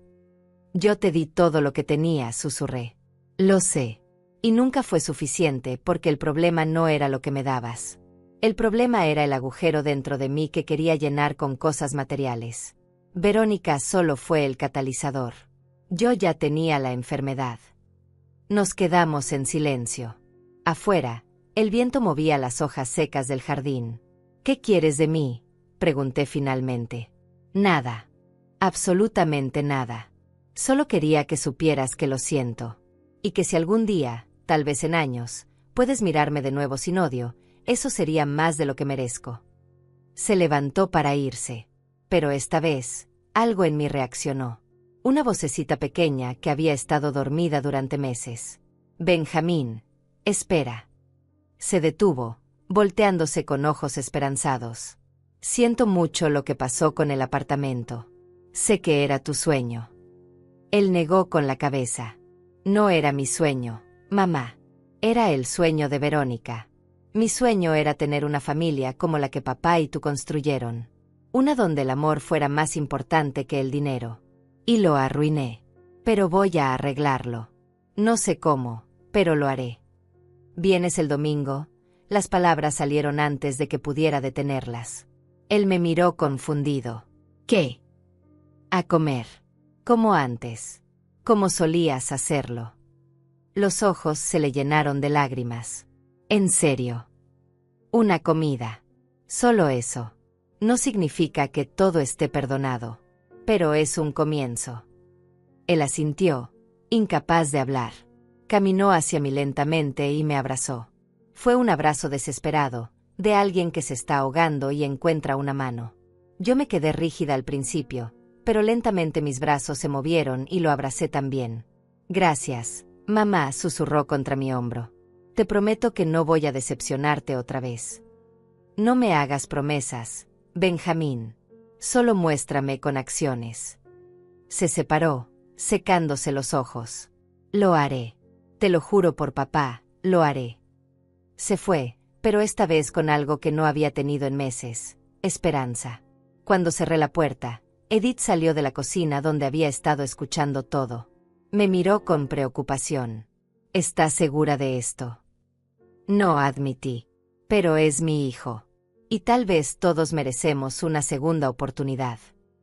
Yo te di todo lo que tenía, susurré. Lo sé. Y nunca fue suficiente porque el problema no era lo que me dabas. El problema era el agujero dentro de mí que quería llenar con cosas materiales. Verónica solo fue el catalizador. Yo ya tenía la enfermedad. Nos quedamos en silencio. Afuera, el viento movía las hojas secas del jardín. ¿Qué quieres de mí?, pregunté finalmente. Nada. Absolutamente nada. Solo quería que supieras que lo siento. Y que si algún día, tal vez en años, puedes mirarme de nuevo sin odio, eso sería más de lo que merezco. Se levantó para irse. Pero esta vez, algo en mí reaccionó. Una vocecita pequeña que había estado dormida durante meses. Benjamín, espera. Se detuvo, volteándose con ojos esperanzados. Siento mucho lo que pasó con el apartamento. Sé que era tu sueño. Él negó con la cabeza. No era mi sueño, mamá. Era el sueño de Verónica. Mi sueño era tener una familia como la que papá y tú construyeron. Una donde el amor fuera más importante que el dinero. Y lo arruiné. Pero voy a arreglarlo. No sé cómo, pero lo haré. ¿Vienes el domingo? Las palabras salieron antes de que pudiera detenerlas. Él me miró confundido. ¿Qué? A comer. Como antes. Como solías hacerlo. Los ojos se le llenaron de lágrimas. En serio. Una comida. Solo eso. No significa que todo esté perdonado. Pero es un comienzo. Él asintió, incapaz de hablar. Caminó hacia mí lentamente y me abrazó. Fue un abrazo desesperado, de alguien que se está ahogando y encuentra una mano. Yo me quedé rígida al principio, pero lentamente mis brazos se movieron y lo abracé también. Gracias, mamá, susurró contra mi hombro. Te prometo que no voy a decepcionarte otra vez. No me hagas promesas, Benjamín. Solo muéstrame con acciones. Se separó, secándose los ojos. Lo haré. Te lo juro por papá, lo haré. Se fue, pero esta vez con algo que no había tenido en meses: esperanza. Cuando cerré la puerta, Edith salió de la cocina donde había estado escuchando todo. Me miró con preocupación. ¿Estás segura de esto? No, admití. Pero es mi hijo. Y tal vez todos merecemos una segunda oportunidad.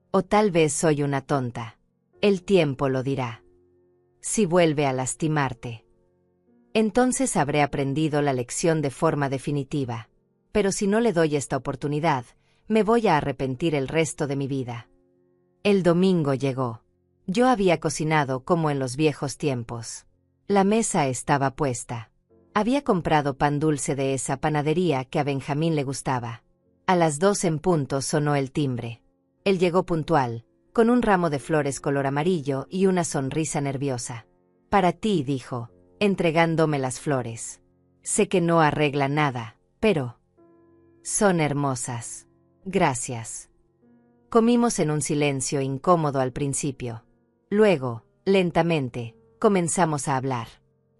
O tal vez soy una tonta. El tiempo lo dirá. Si vuelve a lastimarte, entonces habré aprendido la lección de forma definitiva. Pero si no le doy esta oportunidad, me voy a arrepentir el resto de mi vida. El domingo llegó. Yo había cocinado como en los viejos tiempos. La mesa estaba puesta. Había comprado pan dulce de esa panadería que a Benjamín le gustaba. A las 2 en punto sonó el timbre. Él llegó puntual, con un ramo de flores color amarillo y una sonrisa nerviosa. Para ti, dijo, entregándome las flores. Sé que no arregla nada, pero son hermosas. Gracias. Comimos en un silencio incómodo al principio. Luego, lentamente, comenzamos a hablar.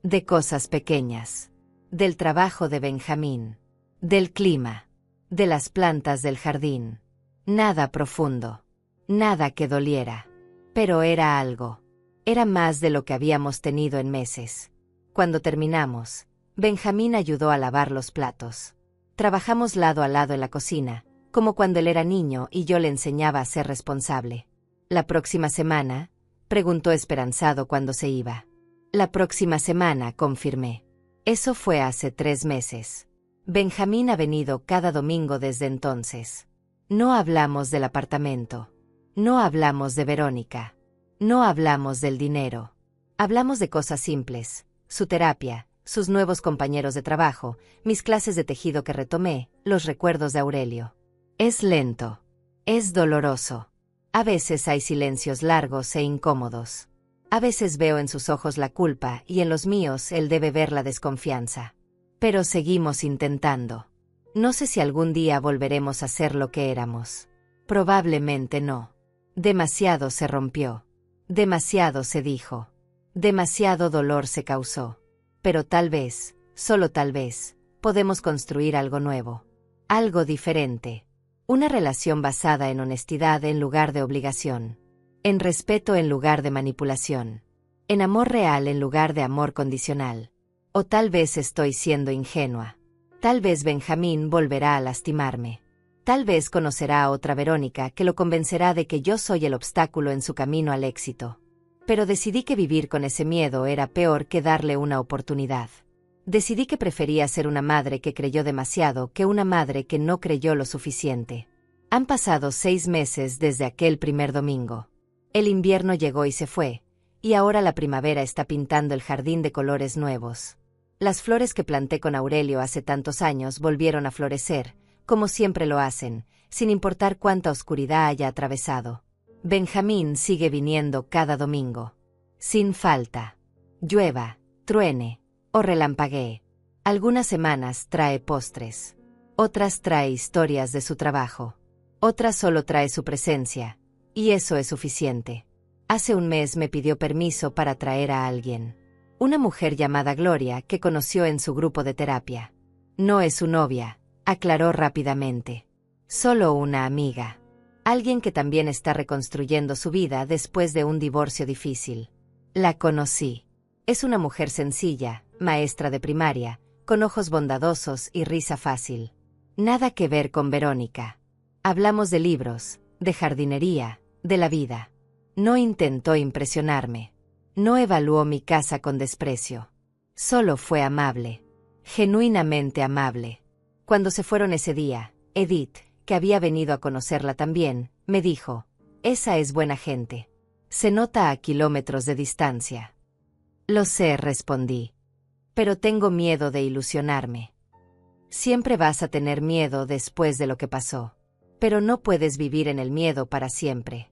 De cosas pequeñas. Del trabajo de Benjamín. Del clima. De las plantas del jardín. Nada profundo. Nada que doliera. Pero era algo. Era más de lo que habíamos tenido en meses. Cuando terminamos, Benjamín ayudó a lavar los platos. Trabajamos lado a lado en la cocina, como cuando él era niño y yo le enseñaba a ser responsable. ¿La próxima semana?, preguntó esperanzado cuando se iba. La próxima semana, confirmé. Eso fue hace 3 meses. Benjamín ha venido cada domingo desde entonces. No hablamos del apartamento. No hablamos de Verónica. No hablamos del dinero. Hablamos de cosas simples: su terapia, sus nuevos compañeros de trabajo, mis clases de tejido que retomé, los recuerdos de Aurelio. Es lento. Es doloroso. A veces hay silencios largos e incómodos. A veces veo en sus ojos la culpa y en los míos él debe ver la desconfianza. Pero seguimos intentando. No sé si algún día volveremos a ser lo que éramos. Probablemente no. Demasiado se rompió. Demasiado se dijo. Demasiado dolor se causó. Pero tal vez, solo tal vez, podemos construir algo nuevo. Algo diferente. Una relación basada en honestidad en lugar de obligación. En respeto en lugar de manipulación. En amor real en lugar de amor condicional. O tal vez estoy siendo ingenua. Tal vez Benjamín volverá a lastimarme. Tal vez conocerá a otra Verónica que lo convencerá de que yo soy el obstáculo en su camino al éxito. Pero decidí que vivir con ese miedo era peor que darle una oportunidad. Decidí que prefería ser una madre que creyó demasiado que una madre que no creyó lo suficiente. Han pasado 6 meses desde aquel primer domingo. El invierno llegó y se fue, y ahora la primavera está pintando el jardín de colores nuevos. Las flores que planté con Aurelio hace tantos años volvieron a florecer, como siempre lo hacen, sin importar cuánta oscuridad haya atravesado. Benjamín sigue viniendo cada domingo. Sin falta. Llueva, truene o relampaguee. Algunas semanas trae postres. Otras trae historias de su trabajo. Otras solo trae su presencia, y eso es suficiente. Hace un mes me pidió permiso para traer a alguien. Una mujer llamada Gloria que conoció en su grupo de terapia. No es su novia, aclaró rápidamente. Solo una amiga. Alguien que también está reconstruyendo su vida después de un divorcio difícil. La conocí. Es una mujer sencilla, maestra de primaria, con ojos bondadosos y risa fácil. Nada que ver con Verónica. Hablamos de libros, de jardinería, de la vida. No intentó impresionarme. No evaluó mi casa con desprecio. Solo fue amable. Genuinamente amable. Cuando se fueron ese día, Edith, que había venido a conocerla también, me dijo: «Esa es buena gente. Se nota a kilómetros de distancia». «Lo sé», respondí. «Pero tengo miedo de ilusionarme». Siempre vas a tener miedo después de lo que pasó. Pero no puedes vivir en el miedo para siempre.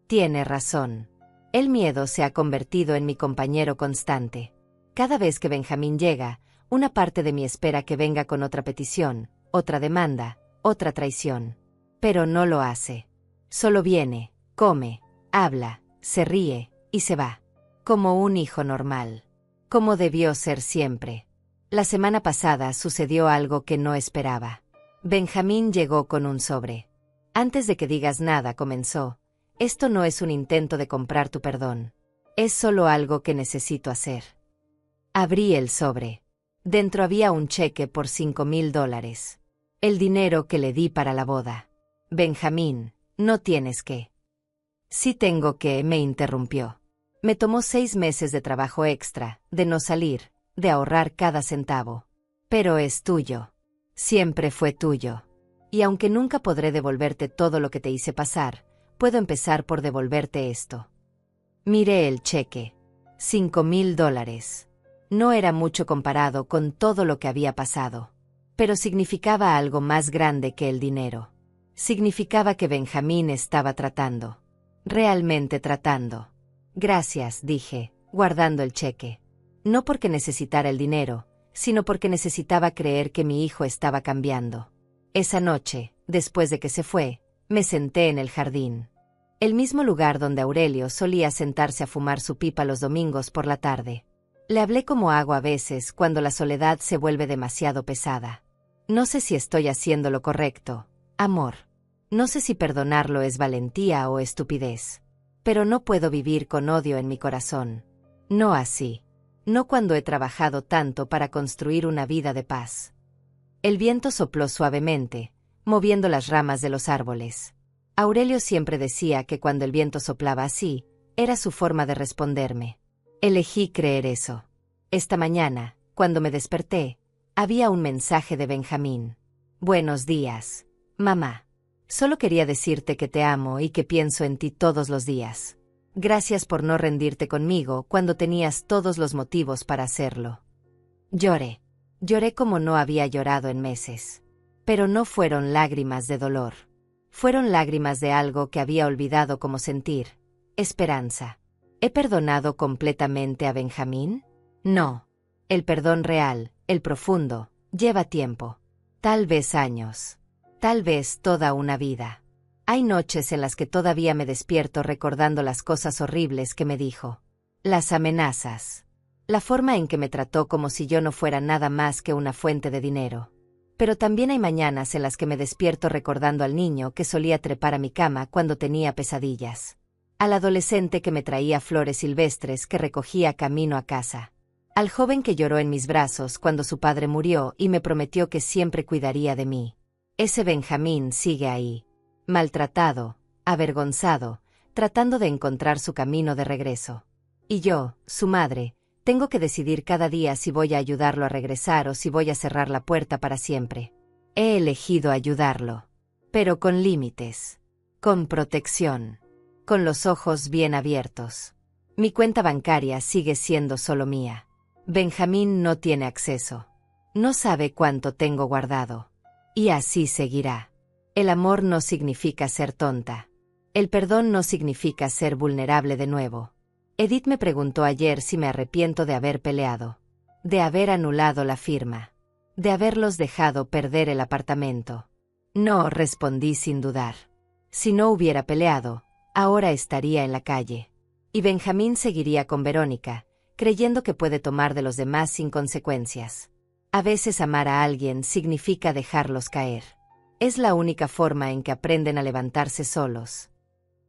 Tiene razón. El miedo se ha convertido en mi compañero constante. Cada vez que Benjamín llega, una parte de mí espera que venga con otra petición, otra demanda, otra traición. Pero no lo hace. Solo viene, come, habla, se ríe y se va. Como un hijo normal. Como debió ser siempre. La semana pasada sucedió algo que no esperaba. Benjamín llegó con un sobre. «Antes de que digas nada», comenzó, «esto no es un intento de comprar tu perdón. Es solo algo que necesito hacer». Abrí el sobre. Dentro había un cheque por $5,000. El dinero que le di para la boda. «Benjamín, no tienes que». «Sí tengo que», me interrumpió. Me tomó 6 meses de trabajo extra, de no salir, de ahorrar cada centavo. Pero es tuyo. Siempre fue tuyo. Y aunque nunca podré devolverte todo lo que te hice pasar, puedo empezar por devolverte esto. Miré el cheque. $5,000. No era mucho comparado con todo lo que había pasado. Pero significaba algo más grande que el dinero. Significaba que Benjamín estaba tratando. Realmente tratando. «Gracias», dije, guardando el cheque. No porque necesitara el dinero, sino porque necesitaba creer que mi hijo estaba cambiando. Esa noche, después de que se fue, me senté en el jardín. El mismo lugar donde Aurelio solía sentarse a fumar su pipa los domingos por la tarde. Le hablé como hago a veces cuando la soledad se vuelve demasiado pesada. No sé si estoy haciendo lo correcto, amor. No sé si perdonarlo es valentía o estupidez. Pero no puedo vivir con odio en mi corazón. No así. No cuando he trabajado tanto para construir una vida de paz. El viento sopló suavemente, moviendo las ramas de los árboles. Aurelio siempre decía que cuando el viento soplaba así, era su forma de responderme. Elegí creer eso. Esta mañana, cuando me desperté, había un mensaje de Benjamín. «Buenos días, mamá. Solo quería decirte que te amo y que pienso en ti todos los días. Gracias por no rendirte conmigo cuando tenías todos los motivos para hacerlo». Lloré. Lloré como no había llorado en meses. Pero no fueron lágrimas de dolor. Fueron lágrimas de algo que había olvidado cómo sentir. Esperanza. ¿He perdonado completamente a Benjamín? No. El perdón real, el profundo, lleva tiempo. Tal vez años. Tal vez toda una vida. Hay noches en las que todavía me despierto recordando las cosas horribles que me dijo. Las amenazas. La forma en que me trató como si yo no fuera nada más que una fuente de dinero. Pero también hay mañanas en las que me despierto recordando al niño que solía trepar a mi cama cuando tenía pesadillas. Al adolescente que me traía flores silvestres que recogía camino a casa. al joven que lloró en mis brazos cuando su padre murió y me prometió que siempre cuidaría de mí. Ese Benjamín sigue ahí, maltratado, avergonzado, tratando de encontrar su camino de regreso. Y yo, su madre, tengo que decidir cada día si voy a ayudarlo a regresar o si voy a cerrar la puerta para siempre. He elegido ayudarlo, pero con límites, con protección, con los ojos bien abiertos. Mi cuenta bancaria sigue siendo solo mía. Benjamín no tiene acceso. No sabe cuánto tengo guardado. Y así seguirá. El amor no significa ser tonta. El perdón no significa ser vulnerable de nuevo. Edith me preguntó ayer si me arrepiento de haber peleado, de haber anulado la firma, de haberlos dejado perder el apartamento. No, respondí sin dudar. Si no hubiera peleado, ahora estaría en la calle. Y Benjamín seguiría con Verónica, creyendo que puede tomar de los demás sin consecuencias. A veces amar a alguien significa dejarlos caer. Es la única forma en que aprenden a levantarse solos.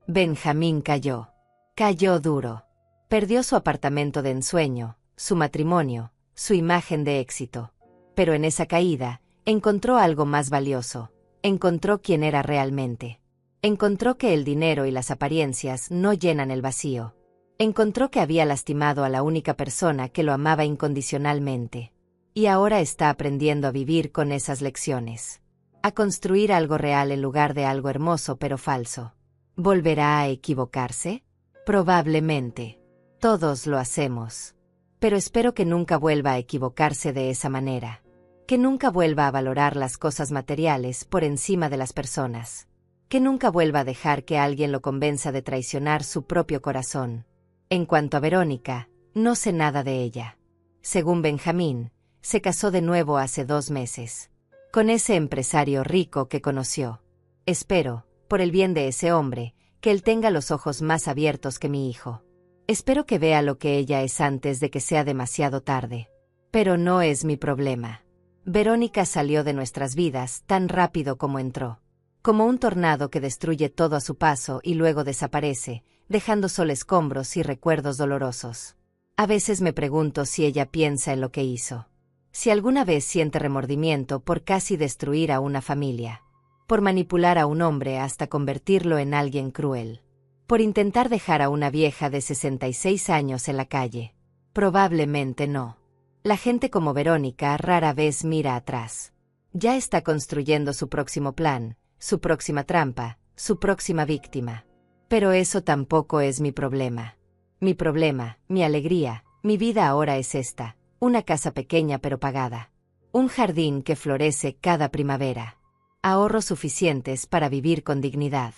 Benjamín cayó. Cayó duro. Perdió su apartamento de ensueño, su matrimonio, su imagen de éxito. Pero en esa caída, encontró algo más valioso. Encontró quién era realmente. Encontró que el dinero y las apariencias no llenan el vacío. Encontró que había lastimado a la única persona que lo amaba incondicionalmente. Y ahora está aprendiendo a vivir con esas lecciones. A construir algo real en lugar de algo hermoso pero falso. ¿Volverá a equivocarse? Probablemente. Todos lo hacemos. Pero espero que nunca vuelva a equivocarse de esa manera. Que nunca vuelva a valorar las cosas materiales por encima de las personas. Que nunca vuelva a dejar que alguien lo convenza de traicionar su propio corazón. En cuanto a Verónica, no sé nada de ella. Según Benjamín, se casó de nuevo hace 2 meses. Con ese empresario rico que conoció. Espero, por el bien de ese hombre, que él tenga los ojos más abiertos que mi hijo. Espero que vea lo que ella es antes de que sea demasiado tarde. Pero no es mi problema. Verónica salió de nuestras vidas tan rápido como entró. Como un tornado que destruye todo a su paso y luego desaparece, dejando solo escombros y recuerdos dolorosos. A veces me pregunto si ella piensa en lo que hizo. Si alguna vez siente remordimiento por casi destruir a una familia. Por manipular a un hombre hasta convertirlo en alguien cruel. Por intentar dejar a una vieja de 66 años en la calle. Probablemente no. La gente como Verónica rara vez mira atrás. Ya está construyendo su próximo plan, su próxima trampa, su próxima víctima. Pero eso tampoco es mi problema. Mi problema, mi alegría, mi vida ahora es esta. Una casa pequeña pero pagada. Un jardín que florece cada primavera. Ahorros suficientes para vivir con dignidad.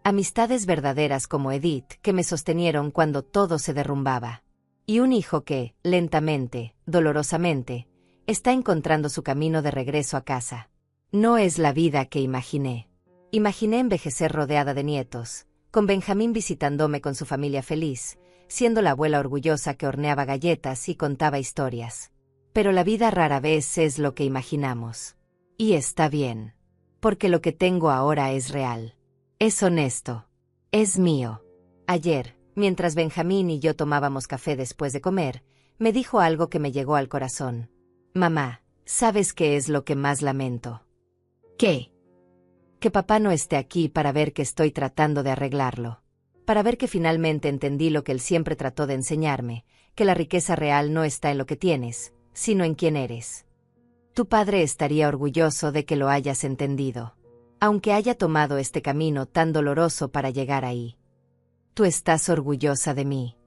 Amistades verdaderas como Edith que me sostenieron cuando todo se derrumbaba. Y un hijo que, lentamente, dolorosamente, está encontrando su camino de regreso a casa. No es la vida que imaginé. Imaginé envejecer rodeada de nietos, con Benjamín visitándome con su familia feliz, siendo la abuela orgullosa que horneaba galletas y contaba historias. Pero la vida rara vez es lo que imaginamos. Y está bien. Porque lo que tengo ahora es real. Es honesto. Es mío. Ayer, mientras Benjamín y yo tomábamos café después de comer, me dijo algo que me llegó al corazón. Mamá, ¿sabes qué es lo que más lamento? ¿Qué? Que papá no esté aquí para ver que estoy tratando de arreglarlo. Para ver que finalmente entendí lo que él siempre trató de enseñarme, que la riqueza real no está en lo que tienes, sino en quién eres. Tu padre estaría orgulloso de que lo hayas entendido, aunque haya tomado este camino tan doloroso para llegar ahí. ¿Tú estás orgullosa de mí?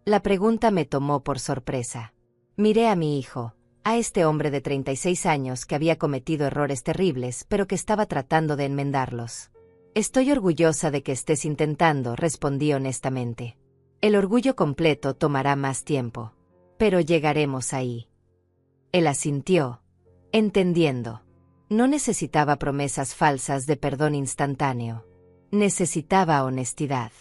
La pregunta me tomó por sorpresa. Miré a mi hijo, a este hombre de 36 años que había cometido errores terribles pero que estaba tratando de enmendarlos. Estoy orgullosa de que estés intentando, respondí honestamente. El orgullo completo tomará más tiempo. Pero llegaremos ahí. Él asintió, entendiendo. No necesitaba promesas falsas de perdón instantáneo. Necesitaba honestidad.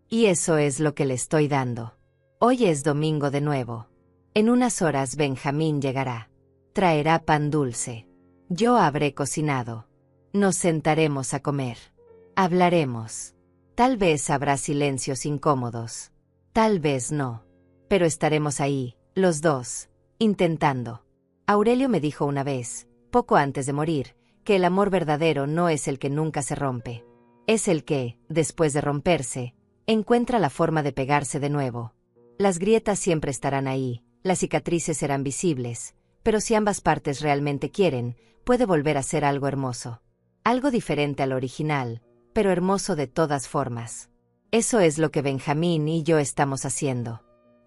Y eso es lo que le estoy dando. Hoy es domingo de nuevo. En unas horas Benjamín llegará. Traerá pan dulce. Yo habré cocinado. Nos sentaremos a comer. Hablaremos. Tal vez habrá silencios incómodos. Tal vez no. Pero estaremos ahí, Los dos, intentando. Aurelio me dijo una vez, poco antes de morir, que el amor verdadero no es el que nunca se rompe. Es el que, después de romperse, encuentra la forma de pegarse de nuevo. Las grietas siempre estarán ahí, las cicatrices serán visibles, pero si ambas partes realmente quieren, puede volver a ser algo hermoso. Algo diferente al original, pero hermoso de todas formas. Eso es lo que Benjamín y yo estamos haciendo.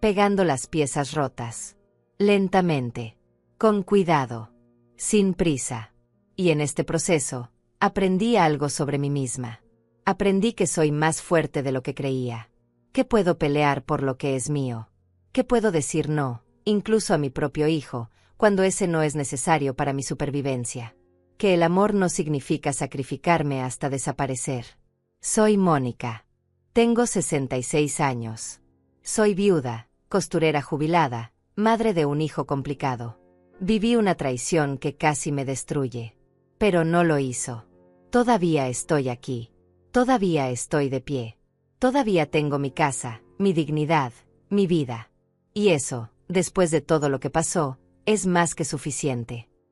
Pegando las piezas rotas. Lentamente. Con cuidado. Sin prisa. Y en este proceso, aprendí algo sobre mí misma. Aprendí que soy más fuerte de lo que creía. Que puedo pelear por lo que es mío. Que puedo decir no, incluso a mi propio hijo, cuando ese no es necesario para mi supervivencia. Que el amor no significa sacrificarme hasta desaparecer. Soy Mónica. Tengo 66 años. Soy viuda, costurera jubilada, madre de un hijo complicado. Viví una traición que casi me destruye. Pero no lo hizo. Todavía estoy aquí. Todavía estoy de pie. Todavía tengo mi casa, mi dignidad, mi vida. Y eso, después de todo lo que pasó, es más que suficiente.